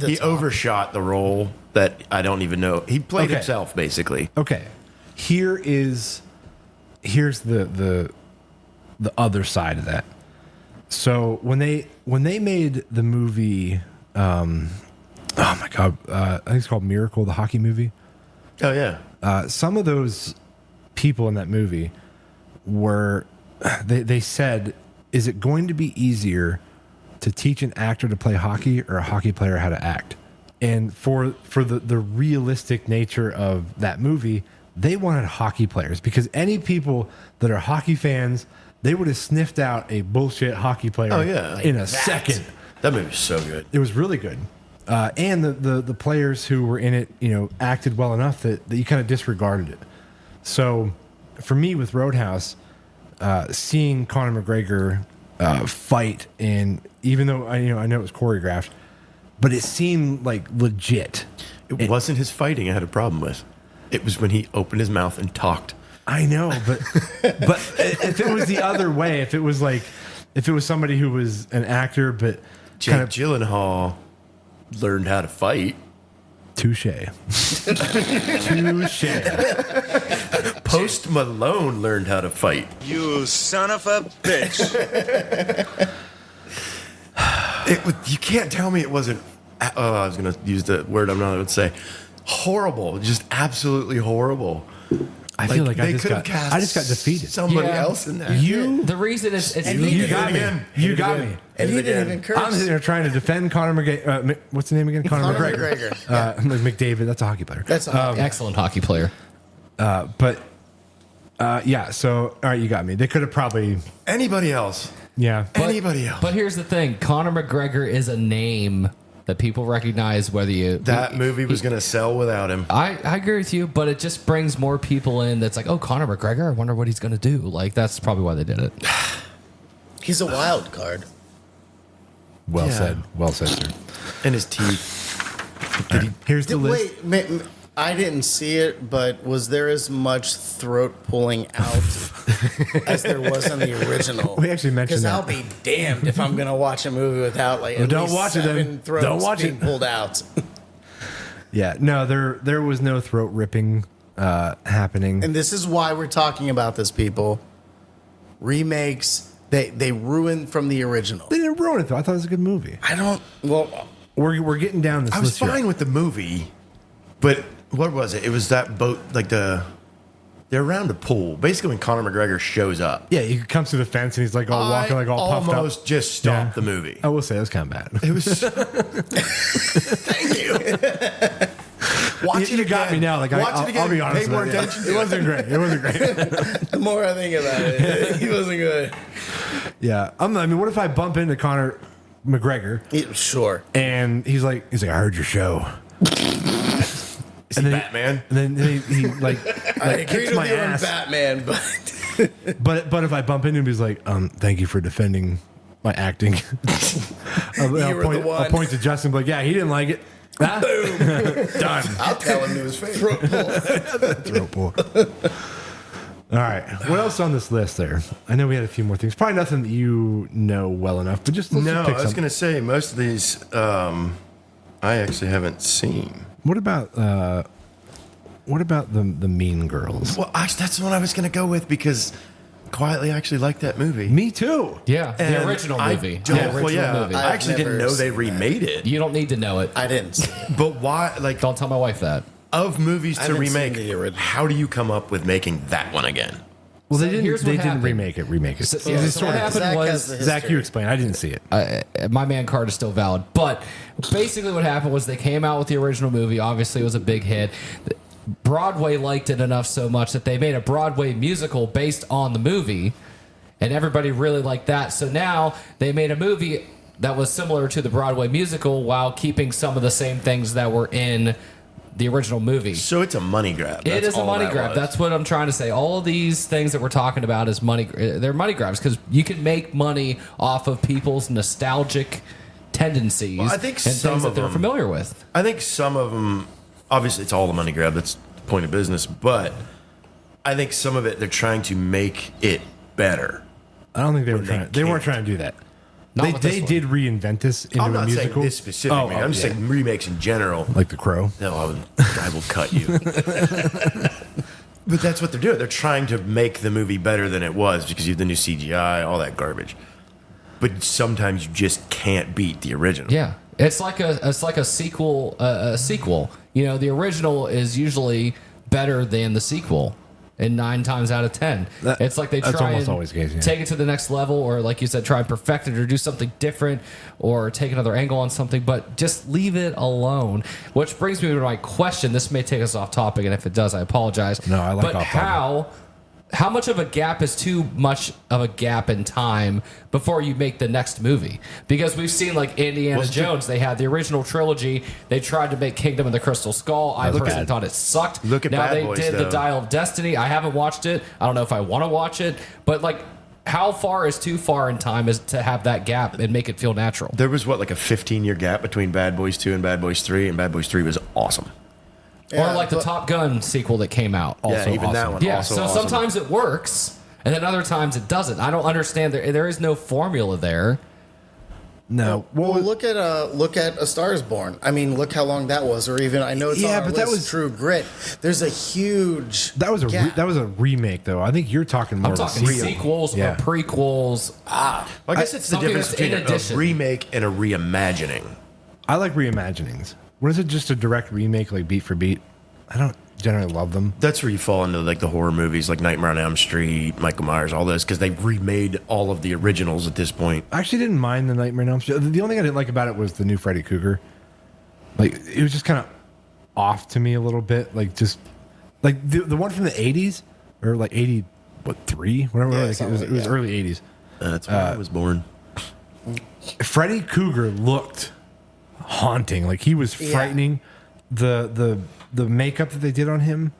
He top. overshot the role that I don't even know. He played Okay. himself, basically. Okay. Here's the other side of that. So when they made the movie, oh my god, I think it's called Miracle, the hockey movie. Oh, yeah. Some of those people in that movie were they said, is it going to be easier to teach an actor to play hockey or a hockey player how to act? And for the realistic nature of that movie, they wanted hockey players, because any people that are hockey fans, they would have sniffed out a bullshit hockey player Oh, yeah. in a second. That movie was so good. It was really good. And the players who were in it, acted well enough that you kind of disregarded it. So for me with Roadhouse, seeing Conor McGregor fight, and even though I know it was choreographed, but it seemed like legit. It wasn't his fighting I had a problem with. It was when he opened his mouth and talked. I know, but if it was the other way, if it was somebody who was an actor but Jake Gyllenhaal learned how to fight. touche. Touche. Post Malone learned how to fight. You son of a bitch. You can't tell me it wasn't. Oh, I was going to use the word I'm not going to say. Horrible. Just absolutely horrible. I feel like I they just could got have cast I just got defeated. Somebody Yeah. else in there. The reason it's You got me. You got me. And he Hit it didn't again. even curse. I'm sitting there trying to defend Conor McGregor. What's the name again? Conor Conor McGregor. McGregor. I'm like McDavid. That's a hockey player. That's excellent hockey player. But yeah. So all right, you got me. They could have probably. Anybody else? Yeah. Anybody else? But here's the thing: Conor McGregor is a name that people recognize. Whether you That movie was going to sell without him. I agree with you, but it just brings more people in. That's like, oh, Conor McGregor. I wonder what he's going to do. Like that's probably why they did it. He's a wild card. Well Yeah. said. Well said, sir. And his teeth. Here's the list. Wait, I didn't see it, but was there as much throat pulling out as there was in the original? We actually mentioned Because that. I'll be damned if I'm going to watch a movie without like at don't least watch it then. 7 throats Don't watch being it. pulled out. Yeah. No, there was no throat ripping happening. And this is why we're talking about this, people. Remakes, they ruined from the original. They didn't ruin it though. I thought it was a good movie. I don't. Well, We're getting down this I was list here. fine with the movie, but what was it? It was that boat, like they're around a pool. Basically, when Conor McGregor shows up, Yeah, he comes to the fence and he's like all walking like all puffed up. almost just stopped Yeah. the movie. I will say it was kind of bad. It was. Thank you. Watch You it got again. me now. Like Watch I'll, it again. I'll be honest. Pay more with you. attention. It wasn't great. It wasn't great. the more I think about it, he wasn't good. Yeah. I mean, what if I bump into Conor McGregor Sure. and he's like, I heard your show. Is he then Batman? And then he like I agree kicks with my you on ass. Batman, but But if I bump into him, he's like, thank you for defending my acting. I'll were the one. point to Justin, but yeah, he didn't like it. Ah, done. I'll tell him to his face. Throat pull. All right. What else on this list there? I know we had a few more things. Probably nothing that you know well enough, but just let's No, just pick I was some. going to say most of these I actually haven't seen. What about the Mean Girls? Well, actually, that's the one I was going to go with because quietly I actually like that movie. Me too. Yeah, And the original I movie. don't- The original well, yeah, movie. I actually didn't never know they seen remade it. You don't need to know it. I didn't. See it. But why? Like, Don't tell my wife that. of movies I to haven't seen remake, the original. how do you come up with making that one again? Well, So they didn't. here's what They didn't happened. remake it. So, It's yeah, just so what sort of- happened Zack was has the Zach, history. you explain. I didn't see it. my man card is still valid. But basically, what happened was they came out with the original movie. Obviously, it was a big hit. Broadway liked it enough so much that they made a Broadway musical based on the movie, and everybody really liked that. So now they made a movie that was similar to the Broadway musical while keeping some of the same things that were in the original movie. So it's a money grab. It That's is a all money that grab. was. That's what I'm trying to say. All of these things that we're talking about is money. They're money grabs because you can make money off of people's nostalgic tendencies Well, I think and some things that of they're them- familiar with. I think some of them, obviously, it's all a money grab. That's the point of business. But I think some of it, they're trying to make it better. I don't think they were they trying. They weren't can't. trying to do that. Not They with this one. did reinvent this into I'm a not musical. saying this specifically. I'm just yeah. saying remakes in general. like The Crow. No, I will cut you. But that's what they're doing. They're trying to make the movie better than it was because you have the new CGI, all that garbage. But sometimes you just can't beat the original. Yeah, it's like a sequel. A sequel. You know, the original is usually better than the sequel. And 9 times out of 10, it's like they that's try almost and always the case, yeah. take it to the next level, or like you said, try and perfect it, or do something different, or take another angle on something, but just leave it alone. Which brings me to my question. This may take us off topic, and if it does, I apologize. No, I like But off topic. how much of a gap is too much of a gap in time before you make the next movie? Because we've seen like Indiana Jones, they had the original trilogy. They tried to make Kingdom of the Crystal Skull. I personally thought it sucked. Look at now Bad they Boys, did the though. Dial of Destiny. I haven't watched it. I don't know if I want to watch it. But like, how far is too far in time is to have that gap and make it feel natural? There was like a 15-year gap between Bad Boys 2 and Bad Boys 3, and Bad Boys 3 was awesome. Or like the Top Gun sequel that came out. Also Yeah, even that awesome. one Yeah, also so awesome. sometimes it works, and then other times it doesn't. I don't understand. There is no formula there. No. Well, look at A Star Is Born. I mean, look how long that was, or even I know it's Yeah, on our but that list, was- True Grit. There's a huge That was gap. that was a remake though. I think you're talking more I'm of a talking sequel. sequels Yeah. or prequels. Well, I guess it's the something difference that's in between a addition. remake and a reimagining. I like reimaginings. What is it? Just a direct remake, like beat for beat? I don't. generally love them. That's where you fall into like the horror movies, like Nightmare on Elm Street, Michael Myers, all those, because they remade all of the originals at this point. I actually didn't mind the Nightmare on Elm Street. The only thing I didn't like about it was the new Freddy Krueger. Like, it was just kind of off to me a little bit. Like, just like the one from the 80s or like 3, whatever. Yeah, like, it was early 80s. That's when I was born. Freddy Krueger looked haunting. Like, he was frightening. The makeup that they did on him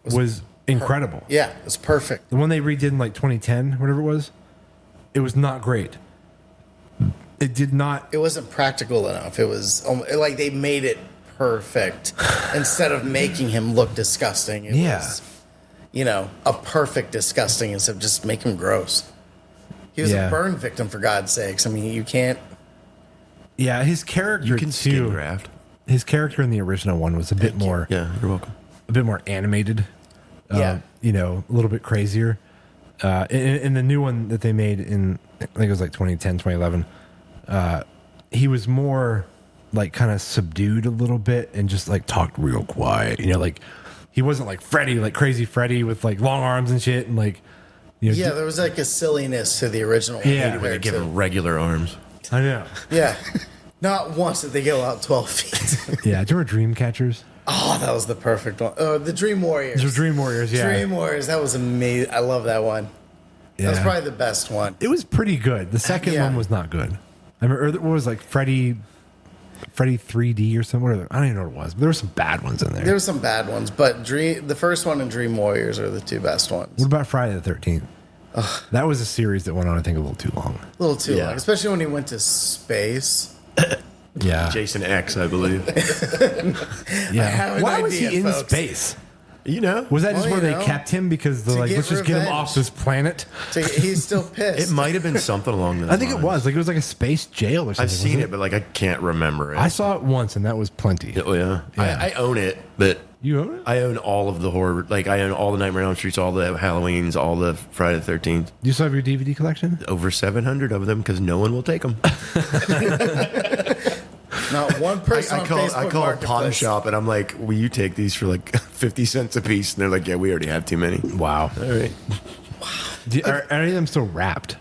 was incredible. Yeah, it's perfect. The one they redid in like 2010, whatever it was not great. It did not. It wasn't practical enough. It was like they made it perfect instead of making him look disgusting. It was, a perfect disgusting instead of just make him gross. He was a burn victim, for God's sakes. I mean, you can't. Yeah, his character You can skin too. graft. His character in the original one was a bit more. Yeah, you're welcome. A bit more animated. Yeah. A little bit crazier. In the new one that they made in, I think it was like 2010, 2011, he was more like kind of subdued a little bit and just like talked real quiet. Like he wasn't like Freddy, like crazy Freddy with like long arms and shit and like. Yeah, there was like a silliness to the original. Yeah, one Where they give him regular arms. I know. Yeah. Not once did they go out 12 feet. Yeah, do you remember Dreamcatchers? Oh, that was the perfect one. Oh, the Dream Warriors. The Dream Warriors, yeah. Dream Warriors, that was amazing. I love that one. That was probably the best one. It was pretty good. The second one was not good. I remember, what was like Freddy 3D or something? I don't even know what it was, but there were some bad ones in there. There were some bad ones, but the first one and Dream Warriors are the two best ones. What about Friday the 13th? That was a series that went on, I think, a little too long. A little too long, especially when he went to space. Yeah. Jason X, I believe. Yeah. Why was he in space? Was that just where they kept him because they're like, let's just get him off this planet? He's still pissed. It might have been something along those I think lines. it was. Like, it was like a space jail or something. I've seen wasn't it, but like I can't remember it. I saw it once, and that was plenty. Oh, yeah. I own it, but You own it? I own all of the horror. Like, I own all the Nightmare on Elm Streets, all the Halloweens, all the Friday the 13th. Do you still have your DVD collection? Over 700 of them because no one will take them. Not one person I on call Facebook a pawn Marketplace. shop and I'm like, will you take these for like 50 cents a piece? And they're like, yeah, we already have too many. Wow. All right. Are any of them still wrapped?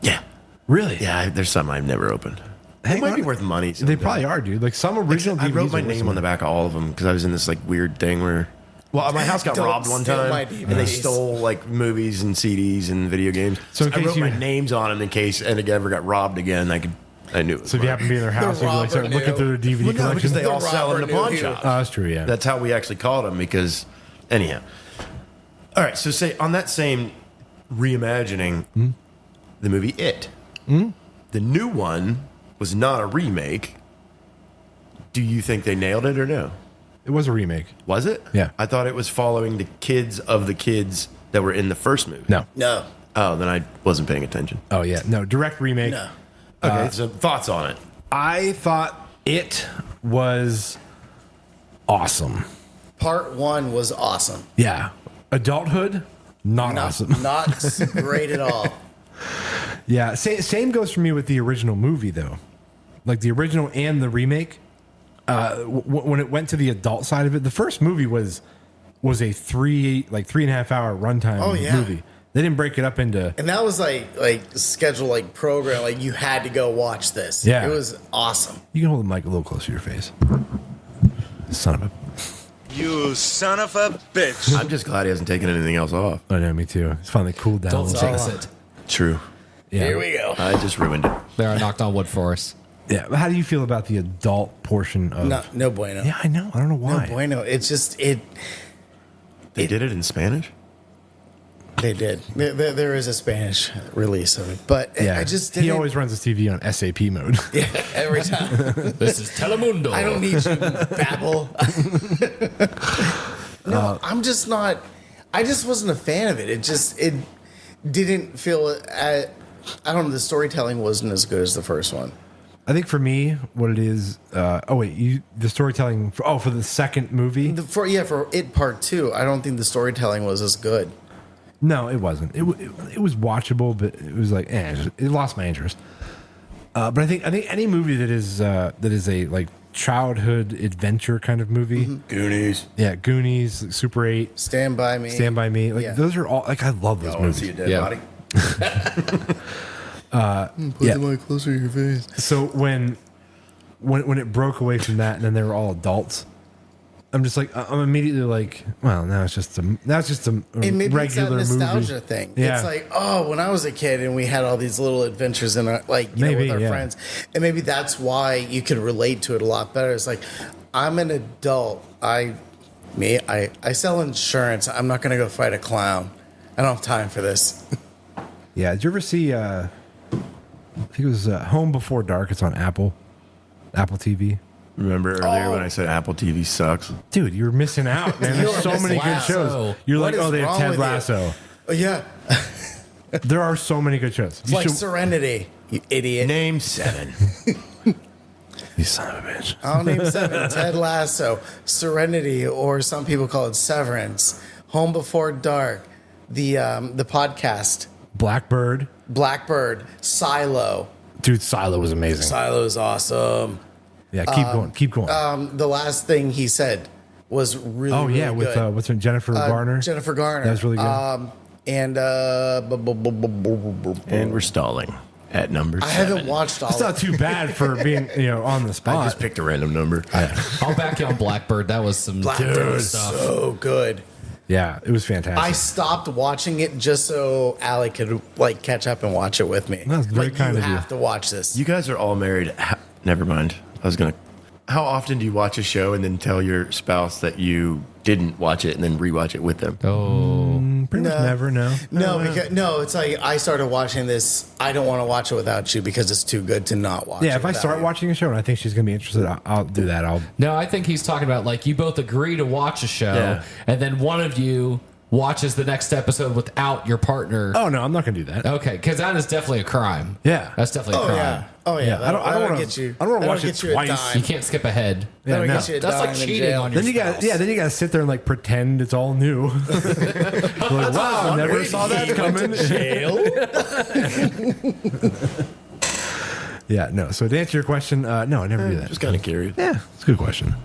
Yeah. Really? Yeah, there's some I've never opened. They might be worth money. They someday. probably are, dude. Like some original I wrote DVDs my are worth name on the back of all of them because I was in this like weird thing where. Well, my house got Don't robbed one steal time, my and they DVDs. stole like movies and CDs and video games. So So in I case wrote you- my names on them in case and it ever got robbed again. I knew it was So if you mine. happen to be in their house, you like start robber looking knew. through their DVD Well, no, collection. because they all The sell in the robber pawn knew. shop. Oh, that's true, yeah. That's how we actually called them because, anyhow. All right, so say on that same reimagining, the movie It. The new one was not a remake. Do you think they nailed it or no? It was a remake. Was it? Yeah. I thought it was following the kids of the kids that were in the first movie. No. No. Oh, then I wasn't paying attention. Oh, yeah. No, direct remake. No. Okay, so thoughts on it? I thought it was awesome. Part one was awesome. Yeah. Adulthood, not awesome. Not great at all. Yeah. Same goes for me with the original movie, though. Like the original and the remake. When it went to the adult side of it, the first movie was a 3.5 hour runtime Oh, yeah. movie. They didn't break it up into. And that was like scheduled, like program. Like you had to go watch this. Yeah. It was awesome. You can hold the mic a little closer to your face. Son of a. You son of a bitch. I'm just glad he hasn't taken anything else off. I know, me too. It's finally cooled down. Don't a little jinx bit. it. True. Yeah. Here we go. I just ruined it. There, I knocked on wood for us. Yeah. But how do you feel about the adult portion of? No bueno. Yeah, I know. I don't know why. No bueno. It's just it. They did it in Spanish? They did. There is a Spanish release of it, but Yeah. I just didn't. He always runs his TV on SAP mode. Yeah, every time. This is Telemundo. I don't need you, babble. No, I'm just not. I just wasn't a fan of it. It didn't feel. I don't know. The storytelling wasn't as good as the first one. I think for me, what it is. The storytelling. For the second movie. For it part two, I don't think the storytelling was as good. No, it wasn't. It was watchable, but it was like, it lost my interest. But I think any movie that is a like childhood adventure kind of movie. Goonies. Yeah, Goonies, Super 8, Stand by Me. Stand By Me. Like Yeah. those are all like I love those I want to see a movies. dead Yeah. body. Put Yeah. the mic closer to your face. So when it broke away from that, and then they were all adults, I'm just like I'm immediately like, well, now it's just a And maybe it's that regular nostalgia movie. thing. Yeah. It's like, oh, when I was a kid and we had all these little adventures in our, like, you know, Maybe, with our yeah. friends. And maybe that's why you could relate to it a lot better. It's like, I'm an adult. I sell insurance. I'm not going to go fight a clown. I don't have time for this. Yeah, did you ever see? I think it was Home Before Dark. It's on Apple TV. Remember earlier when I said Apple TV sucks? Dude, you're missing out, man. There's so many good Lasso. shows. You're What like, oh, is they have wrong Ted with you? Lasso. Oh, yeah. There are so many good shows. It's like Serenity, you idiot. Name 7. You son of a bitch. I'll name 7. Ted Lasso, Serenity, or some people call it Severance, Home Before Dark, the podcast, Blackbird. Blackbird, Silo. Dude, Silo was amazing. Silo is awesome. Yeah, keep going. The last thing he said was really, Oh yeah, really with good. what's her Jennifer Garner. Jennifer Garner. That was really good. And And we're stalling at number 7. I haven't watched all It's of not too bad for being on the I spot. just picked a random number. I'll back you on Blackbird. That was some Blackbird good was stuff. so good. Yeah, it was fantastic. I stopped watching it just so Allie could like catch up and watch it with me. That's very like, kind you of you. have to watch this. You guys are all married. Never mind. I was going to. How often do you watch a show and then tell your spouse that you didn't watch it and then rewatch it with them? Oh, Pretty much never. No. No, it's like I started watching this. I don't want to watch it without you because it's too good to not watch. Yeah, it if I without start you. watching a show and I think she's gonna be interested, I'll do that. no, I think he's talking about like you both agree to watch a show, Yeah. and then one of you watches the next episode without your partner. Oh no, I'm not gonna do that. Okay, because that is definitely a crime. Yeah. That's definitely a Oh crime. yeah, oh yeah. Yeah, I don't That'll wanna- get you. I don't wanna that'll watch it get you a twice. dime. You can't skip ahead. That'll no. get you a That's like dime in cheating jail. on your Then you got then you got to sit there and like pretend it's all new. Like, wow, I never saw that coming. Yeah, no. So to answer your question, no, I never do that. Just kind of curious. Yeah, it's a good question.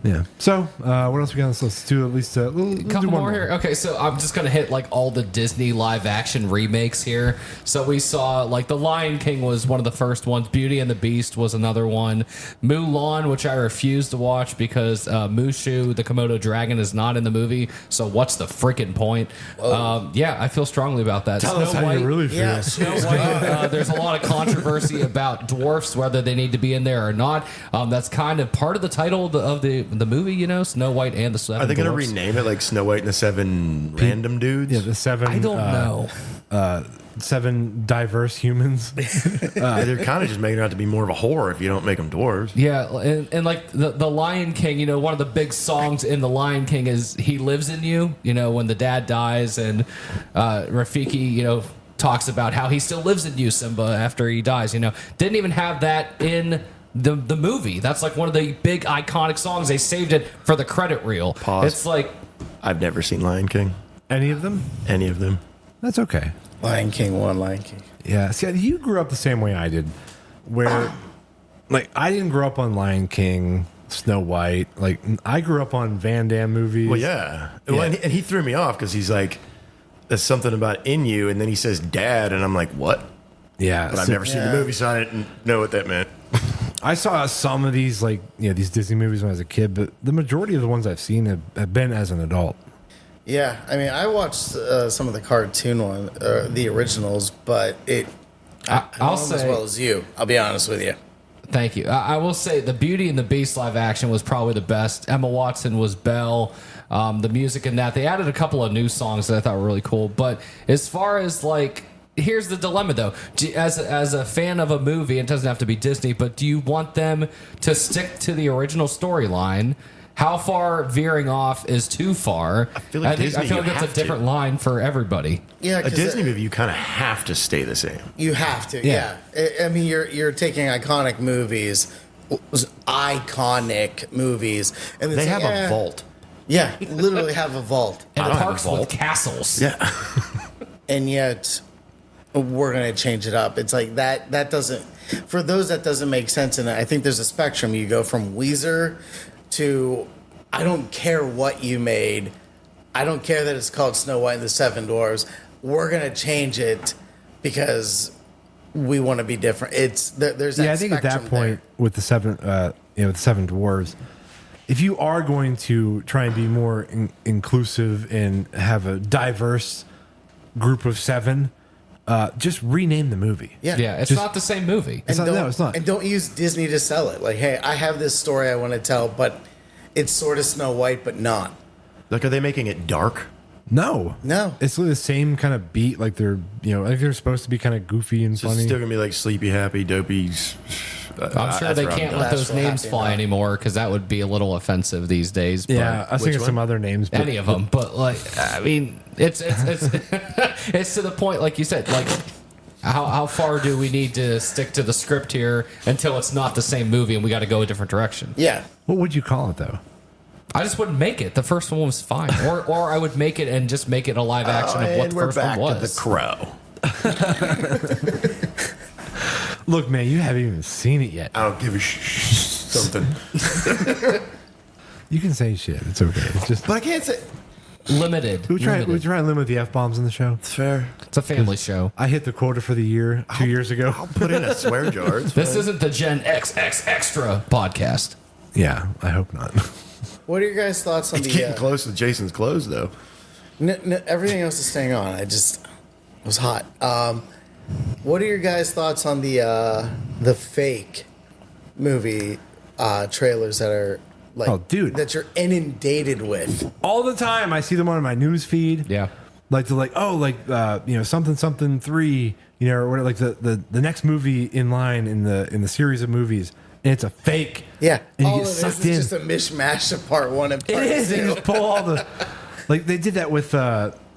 Yeah. So what else we got on this list? Let's do at least we'll do Couple one more here. Okay, so I'm just gonna hit like all the Disney live action remakes here. So we saw like The Lion King was one of the first ones. Beauty and the Beast was another one. Mulan, which I refuse to watch because Mushu, the Komodo dragon, is not in the movie. So what's the freaking point? Yeah, I feel strongly about that. Tell us how you really feel. Yeah, Snow White, there's a lot of controversy about dwarfs, whether they need to be in there or not. That's kind of part of the title of the movie, you know, Snow White and the Seven Are they going to Dwarfs. rename it like Snow White and the 7 Random Dudes? Yeah, the 7. I don't know. 7 diverse humans. They're kind of just making it out to be more of a horror if you don't make them dwarves. Yeah, and like the Lion King, you know, one of the big songs in the Lion King is "He Lives in You." You know, when the dad dies, and Rafiki, you know, talks about how he still lives in you, Simba, after he dies. You know, didn't even have that in the movie. That's like one of the big iconic songs. They saved it for the credit reel. Pause. It's like I've never seen Lion King. Any of them? Any of them. That's okay. Lion King 1, Lion King. Yeah. See, you grew up the same way I did, where like I didn't grow up on Lion King, Snow White. Like I grew up on Van Damme movies. Well, yeah. Well, and he threw me off because he's like, there's something about in you. And then he says dad. And I'm like, what? Yeah. But I've so- never seen the movie, so I didn't know what that meant. I saw some of these like these Disney movies when I was a kid, but the majority of the ones I've seen have been as an adult. Yeah, I mean, I watched some of the cartoon one, the originals, but I'll I don't know them as say- well as you. I'll be honest with you. Thank you. I will say the Beauty and the Beast live action was probably the best. Emma Watson was Belle. The music in that, they added a couple of new songs that I thought were really cool. But as far as like, here's the dilemma though. As a fan of a movie, it doesn't have to be Disney, but do you want them to stick to the original storyline? How far veering off is too far? I feel like Disney, I feel you like it's have a different to. line for everybody. Yeah, A 'cause Disney movie, you kind of have to stay the same. you have to. Yeah. Yeah, I mean, you're taking iconic movies, iconic movies, and They it's have like, a vault. Yeah, literally have a vault, And I don't have a parks with vault. castles. Yeah. and yet we're going to change it up. It's like that doesn't, for those that doesn't make sense. And I think there's a spectrum. You go from Weezer to, I don't care what you made. I don't care that it's called Snow White and the Seven Dwarfs. We're going to change it because we want to be different. There's that I think at that spectrum point with the seven dwarves, if you are going to try and be more inclusive and have a diverse group of seven, just rename the movie. Yeah, it's not the same movie. It's not, no, it's not. And don't use Disney to sell it. Like, hey, I have this story I want to tell, but it's sort of Snow White, but not. Like, are they making it dark? No, No. it's the same kind of beat. Like they're supposed to be kind of goofy and So it's funny. still gonna be like Sleepy Happy, Dopey's. I'm sure they can't let those names fly anymore because that would be a little offensive these days. But Yeah, I was thinking some other names. But any of them. But like, I mean, it's it's to the point, like you said, like how far do we need to stick to the script here until it's not the same movie and we got to go a different direction? Yeah. What would you call it though? I just wouldn't make it. The first one was fine, or I would make it and just make it a live action of what And the we're first back one to was. the Crow. Look, man, you haven't even seen it yet. I don't give a something. You can say shit. It's okay. It's just But I can't say. Limited. we try Limited. and limit the f bombs in the show. It's fair. It's a family show. I hit the quota for the year 2 years ago. I'll put in a swear jar. It's This fine. isn't the Gen XX Extra podcast. Yeah, I hope not. What are your guys' thoughts on It's the... getting close to Jason's clothes, though. everything else is staying on. It was hot. What are your guys' thoughts on the fake movie trailers that are like, Oh, dude. that you're inundated with? All the time, I see them on my news feed. Yeah. Like they're like, oh, like something 3, or what, like the next movie in line in the series of movies, and it's a fake. Yeah, and you all get of sucked this in. is just a mishmash of part one and part It is. They two. just pull all the, like they did that with,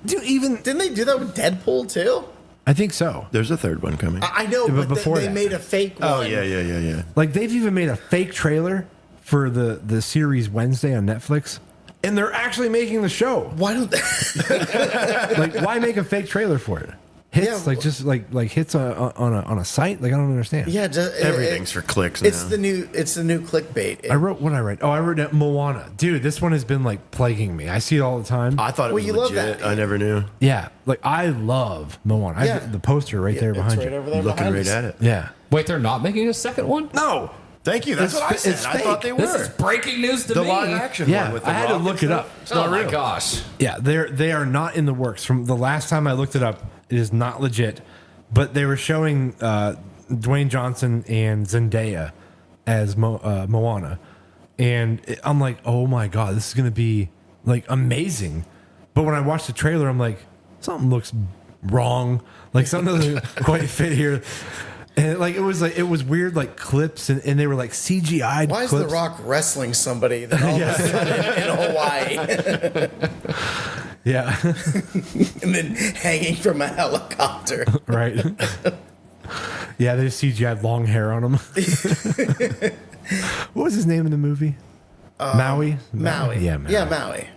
dude. Even Didn't they do that with Deadpool too? I think so. There's a third one coming. I know, Yeah, but but before they that. made a fake one. Oh, yeah. Like they've even made a fake trailer for the series Wednesday on Netflix, and they're actually making the show. Why don't they? Like, why make a fake trailer for it? Hits Yeah, like just like hits on a site. Like I don't understand. Yeah, just, Everything's for clicks now. It's the new clickbait. I wrote what I read. Oh, I wrote down Moana. Dude, this one has been like plaguing me. I see it all the time. I thought it Well, was you love legit. that. I never knew. Yeah, like I love Moana. I Yeah. have the poster right there It's behind right you. over there Looking behind right us. at it. Yeah. Wait, they're not making a second one? No. Thank you. That's It's what I fa- said. it's I thought they fake. were. This is breaking news to the me. live action Yeah, one with the I had to Rock look and it stuff. up. It's Oh not my real. gosh. Yeah, they are not in the works. From the last time I looked it up, it is not legit. But they were showing Dwayne Johnson and Zendaya as Moana, and I'm like, oh my god, this is gonna be like amazing. But when I watched the trailer, I'm like, something looks wrong. Like something doesn't quite fit here. And like it was weird, like clips, and they were like CGI. Why is clips. The Rock wrestling somebody then all of a sudden in Hawaii Yeah, and then hanging from a helicopter? right. Yeah, they just CGI'd long hair on him. What was his name in the movie? Maui. Maui. Yeah, Maui. Yeah, Maui.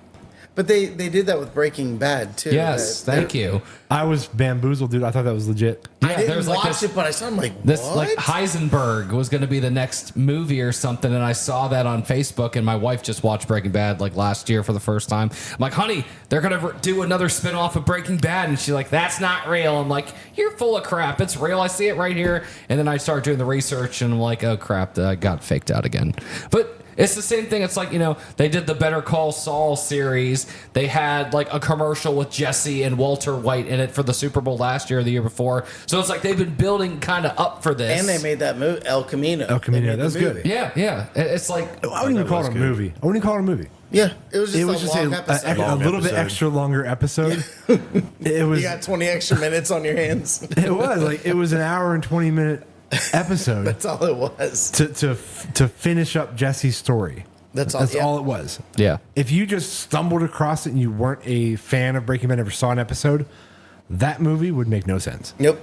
But they did that with Breaking Bad too. Yes, That- thank you. I was bamboozled, dude. I thought that was legit. I Yeah, didn't there's like watch this- it, but I saw. I'm like, This what? like Heisenberg was going to be the next movie or something, and I saw that on Facebook. And my wife just watched Breaking Bad like last year for the first time. I'm like, honey, they're going to do another spinoff of Breaking Bad, and she's like, that's not real. I'm like, you're full of crap. It's real. I see it right here. And then I started doing the research, and I'm like, oh crap, I got faked out again. But it's the same thing. It's like, they did the Better Call Saul series. They had like a commercial with Jesse and Walter White in it for the Super Bowl last year or the year before. So it's like they've been building kind of up for this. and they made that movie, El Camino. El Camino, They made the that's good. movie. Yeah. It's like, I wouldn't even call it a movie. I wouldn't even call it a movie. Yeah, it was just It a was just long a episode. Long little bit episode. extra longer episode. It was. You got 20 extra minutes on your hands. It was like it was an hour and 20-minute episode That's all it was. to finish up Jesse's story. That's all. That's yeah. all it was. yeah. If you just stumbled across it and you weren't a fan of Breaking Bad, never saw an episode, that movie would make no sense. Nope.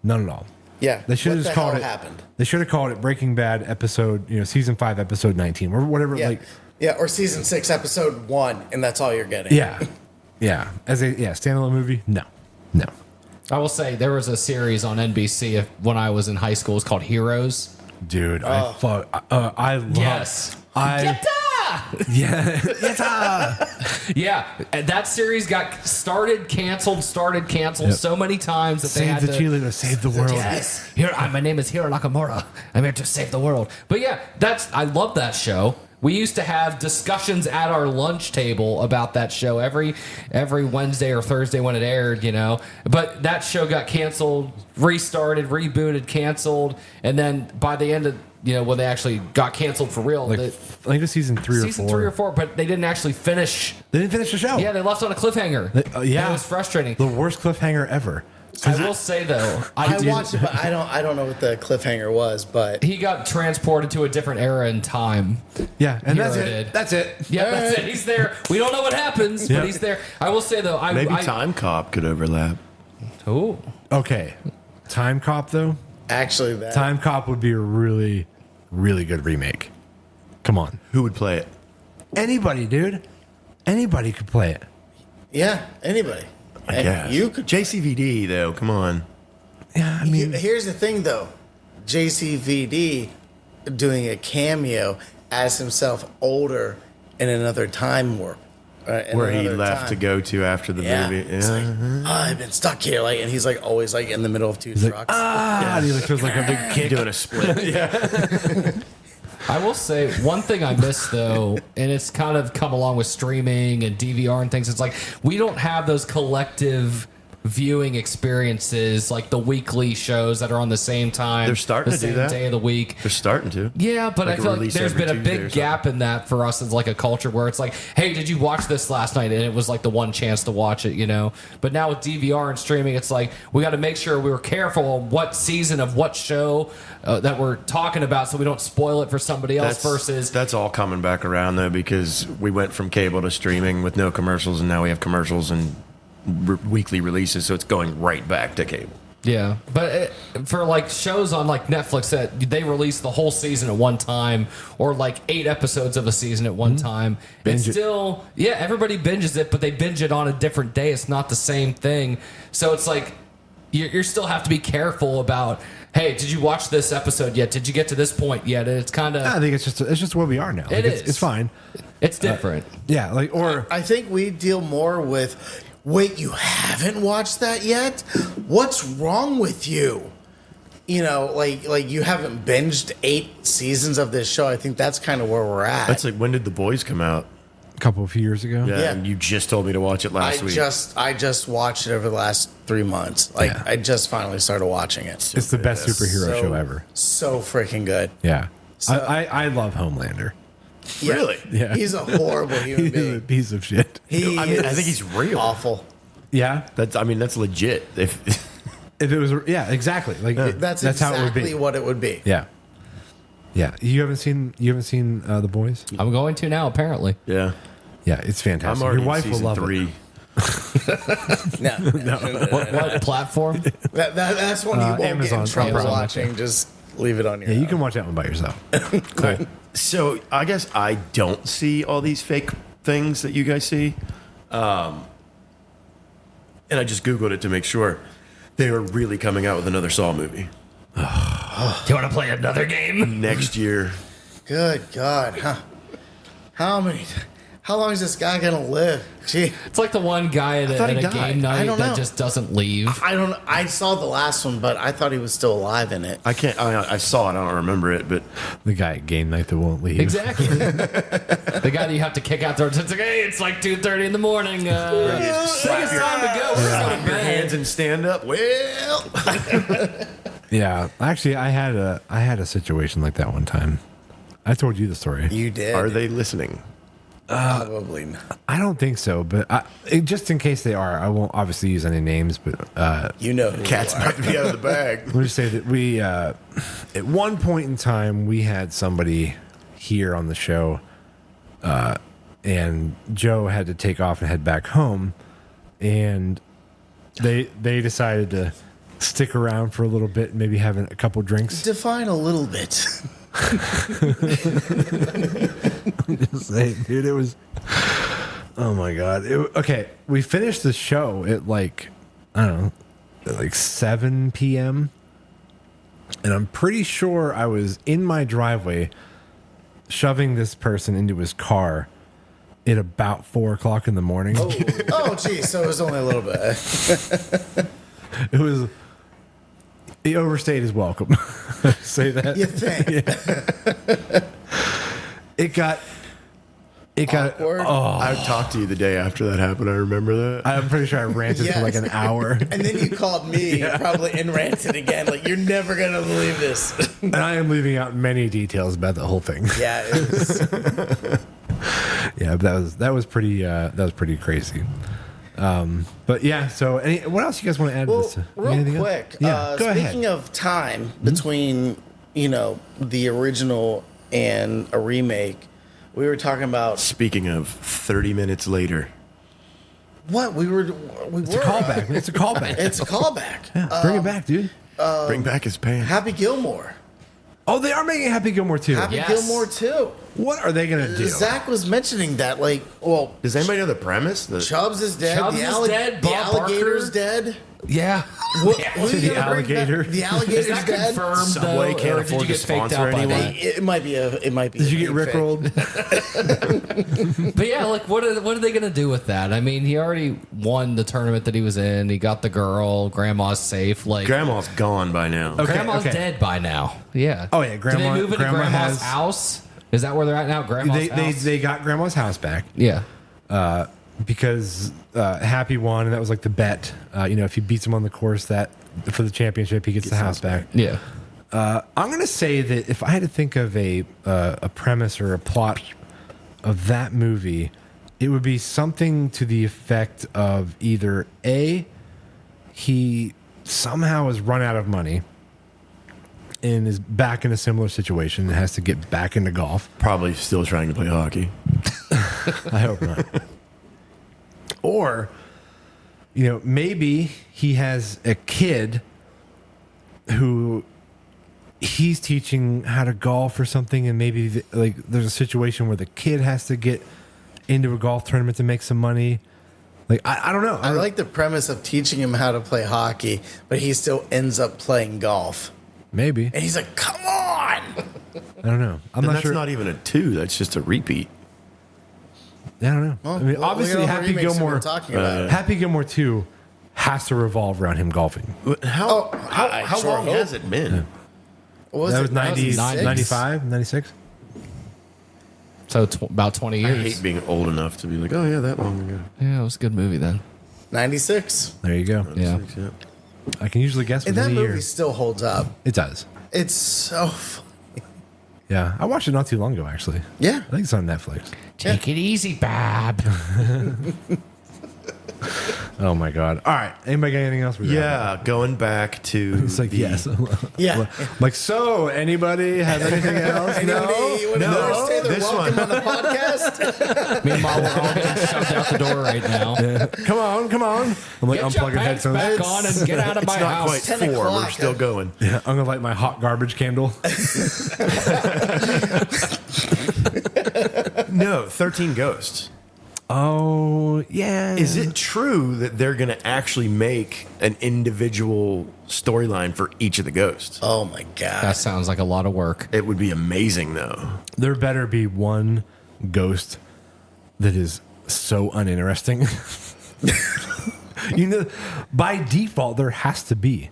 None at all. Yeah. They should What have just the called hell it. happened? They should have called it Breaking Bad episode, season 5, episode 19, or whatever. Yeah. Like, Yeah, or season 6, episode 1, and that's all you're getting. yeah, as a standalone movie. No. I will say there was a series on NBC when I was in high school. It's called Heroes. Dude, I love. Yes. Yeah. Yeah, and that series got canceled so many times that they Save had the to. cheerleader, save the world. Yes. My name is Hiro Nakamura. I'm here to save the world. But yeah, I love that show. We used to have discussions at our lunch table about that show every Wednesday or Thursday when it aired, But that show got canceled, restarted, rebooted, canceled, and then by the end of when they actually got canceled for real, I think it was season 3 or 4. Season 3 or 4, but they didn't actually finish. They didn't finish the show. Yeah, they left on a cliffhanger. Yeah, And it was frustrating. The worst cliffhanger ever. I will say though, I watched it, but I don't know what the cliffhanger was. But he got transported to a different era in time. Yeah, and Hero that's it. did. That's it. Yeah, that's it. He's there. We don't know what happens, Yeah. but he's there. I will say though, Maybe Time Cop could overlap. Oh, Okay, Time Cop though. actually, that Time Cop would be a really, really good remake. Come on, Who would play it? anybody, dude. Anybody could play it. yeah, anybody. I guess. You could. JCVD though. Come on. Yeah, I mean, Here's the thing, though. JCVD doing a cameo as himself older in another time warp. In Where he another left time. to go to after the Yeah. movie. It's like, I've been stuck here, and he's always in the middle of two trucks. and he feels like a big kick. Doing a split. I will say one thing I miss though, and it's kind of come along with streaming and DVR and things. It's like we don't have those collective viewing experiences like the weekly shows that are on the same time. They're starting the to do same that. day of the week. They're starting to. Yeah, but Like I a feel like release there's every been a Tuesday or big something. gap in that for us as like a culture where it's like, hey, did you watch this last night? And it was like the one chance to watch it, But now with DVR and streaming, it's like we got to make sure we were careful on what season of what show that we're talking about so we don't spoil it for somebody else versus. That's all coming back around though, because we went from cable to streaming with no commercials, and now we have commercials and weekly releases, so it's going right back to cable. Yeah, but for like shows on like Netflix that they release the whole season at one time, or like 8 episodes of a season at one time, Binge it's it. still everybody binges it, but they binge it on a different day. It's not the same thing, so it's like you still have to be careful about. Hey, did you watch this episode yet? Did you get to this point yet? And it's kind of I think it's just where we are now. Like, is. It's fine. it's different. Yeah, like or I think we deal more with, wait, you haven't watched that yet? What's wrong with you? Like you haven't binged 8 seasons of this show. I think that's kind of where we're at. That's like, when did The Boys come out? a few years ago. Yeah. And you just told me to watch it last week. I just watched it over the last 3 months. Yeah. I just finally started watching it. It's the best superhero So- show ever. So freaking good. Yeah, So- I love Homelander. Yeah. Really? Yeah. He's a horrible human He's a being. piece of shit. He I mean, I is think he's real. awful. Yeah, That's legit. If if it was, yeah, exactly. Like That's how it would exactly be. what it would be. Yeah, yeah. You haven't seen The Boys? I'm going to now apparently. yeah, Yeah, it's I'm fantastic. already Your wife in will season love 3. it. No. What platform? That's when you won't get Amazon, in trouble Amazon. watching. Just leave it on your Yeah, you own. can watch that one by yourself. Cool. So I guess I don't see all these fake things that you guys see. And I just Googled it to make sure. They are really coming out with another Saw movie Do you want to play another game? next year. Good God. Huh. How long is this guy going to live? Gee. It's like the one guy at thought a he died. game I night don't that know. just doesn't leave. I saw the last one, but I thought he was still alive in it. I can't. I saw it. I don't remember it, but The guy at game night that won't leave. Exactly. The guy that you have to kick out there. It's like, hey, it's like 2:30 in the morning. I think it's time to go. We're going to your bed. hands and stand up. Well, Yeah, actually, I had a situation like that one time. I told you the story. You did. are they listening? Probably not. I don't think so, but just in case they are, I won't obviously use any names. But You know who Cat's you are. about to be out of the bag. let me just say that we, at one point in time, we had somebody here on the show, and Joe had to take off and head back home, and they decided to stick around for a little bit, maybe having a couple drinks. Define a little bit. Just saying, dude, it was. Oh my god. Okay, we finished the show at like, I don't know, at like 7 p.m. And I'm pretty sure I was in my driveway shoving this person into his car at about 4 o'clock in the morning. Oh, geez. So it was only a little bit. He overstayed his welcome. Say that. You think? It got. Awkward. I talked to you the day after that happened. I remember that. I'm pretty sure I ranted for like an hour. And then you called me probably and ranted again. Like, you're never going to believe this. And I am leaving out many details about the whole thing. Yeah, it was. Yeah, but that was pretty crazy. But yeah, so what else you guys want to add to Well, this? real Anything else? quick, Yeah, go speaking ahead. of time between, the original and a remake, we were talking about Speaking of, 30 minutes later. what we were. It's a callback. It's a callback. It's a callback. Yeah, bring it back, dude. Bring back his pants. Happy Gilmore. Oh, they are making Happy Gilmore too. Happy Yes. Gilmore too. What are they gonna do? Zach was mentioning that, like, well, Does anybody know the premise? Chubbs is dead. Chubbs is dead, The Bob alligator's Barker. dead. Yeah. Who's The gonna bring back- alligator. The Is alligator's that dead. confirmed, Subway though, can't or did afford you to get faked sponsor out by anyone. that? It might be a. It might be. Did a you get deep fake. rickrolled? But yeah, like what are they gonna do with that? I mean, he already won the tournament that he was in. He got the girl. Grandma's safe. Like Grandma's gone by now. Okay, Grandma's okay. dead by now. Yeah. Oh, yeah, Did Grandma- they move into Grandma Grandma's has- house? Is that where they're at now? Grandma's house. They got Grandma's house back Yeah. because Happy won, and that was like the bet. If he beats him on the course that for the championship, he gets the house back. Yeah. I'm gonna say that if I had to think of a premise or a plot of that movie, it would be something to the effect of either A, he somehow has run out of money and is back in a similar situation and has to get back into golf. Probably still trying to play hockey. I hope not. Or, maybe he has a kid who he's teaching how to golf or something, and maybe there's a situation where the kid has to get into a golf tournament to make some money. Like, I don't know. I like the premise of teaching him how to play hockey, but he still ends up playing golf. Maybe. And he's like, "Come on!" I don't know. I'm And not that's sure. not even a 2. That's just a repeat. I don't know. Well, I mean, look at obviously, all the Happy remakes that Gilmore. we're talking about. Happy Gilmore 2 has to revolve around him golfing. How I sure long hope. has it been? What That was it? 90, 96? 95, 96. So about 20 I years. hate being old enough to be like, oh yeah, that long ago. Yeah, it was a good movie then. 96. There you go. Yeah. I can usually guess And within that a movie year. still holds up. It does. It's so funny. Yeah. I watched it not too long ago, actually. Yeah. I think it's on Netflix. Take it easy, Bob. Oh, my God. All right. Anybody got anything else? Yeah, going back to It's like, yes. Yeah. Like, so, anybody have anything else? Anybody want to No, say they're this welcome one. on the podcast? Meanwhile, we're all getting shoved out the door right now. Come on, come on. I'm like Get your unplugging pants headphones. back on and get out of my It's not house. quite 10 4. We're o'clock. still going. Yeah, I'm gonna light my hot garbage candle. No, 13 Ghosts. Oh yeah. Is it true that they're going to actually make an individual storyline for each of the ghosts? Oh my That god. sounds like a lot of work. It would be amazing, though. There better be one ghost that is so uninteresting. By default, there has to be.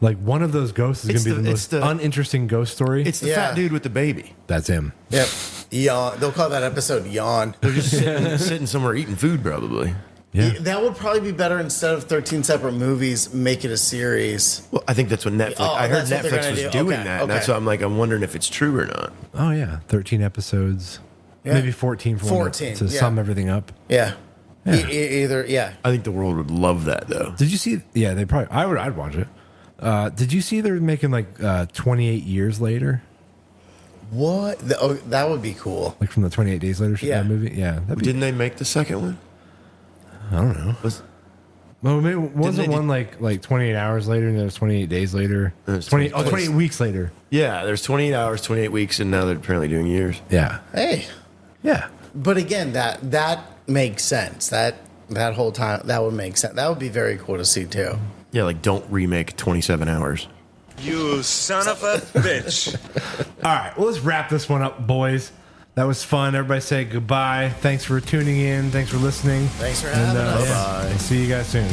Like one of those ghosts is It's gonna be the the- most it's the- uninteresting ghost story. It's the Yeah. fat dude with the baby. That's him. Yep. Yawn. They'll call that episode Yawn. They're just sitting somewhere eating food, probably. Yeah. That would probably be better instead of 13 separate movies, make it a series. Well, I think that's what Netflix. Oh, I heard that's what they're Netflix gonna was do. doing Okay, that, and that's okay. why I'm like, I'm wondering if it's true or not. Oh yeah. 13 episodes. Yeah. Maybe 14 for 14, to yeah. sum everything up. Yeah. Yeah. Either, yeah. I think the world would love that, though. Did you see? Yeah, they probably. I'd watch it. Did you see they're making like 28 years later, What? That would be cool. like from the 28 Days Later Yeah. movie? Yeah, that'd be, Didn't they make the second one? I don't know. Was Well, maybe wasn't they one like 28 hours later, and then there's 28 days later. It was 28 weeks later. yeah, there's 28 hours, 28 weeks, and now they're apparently doing years. Yeah, Hey. yeah. But again, that makes sense. That whole time, that would make sense. That would be very cool to see too. Yeah, like don't remake 27 hours. You son of a bitch. All right, well, let's wrap this one up, boys. That was fun. Everybody say goodbye. Thanks for tuning in. Thanks for listening. Thanks for having us. I'll see you guys soon.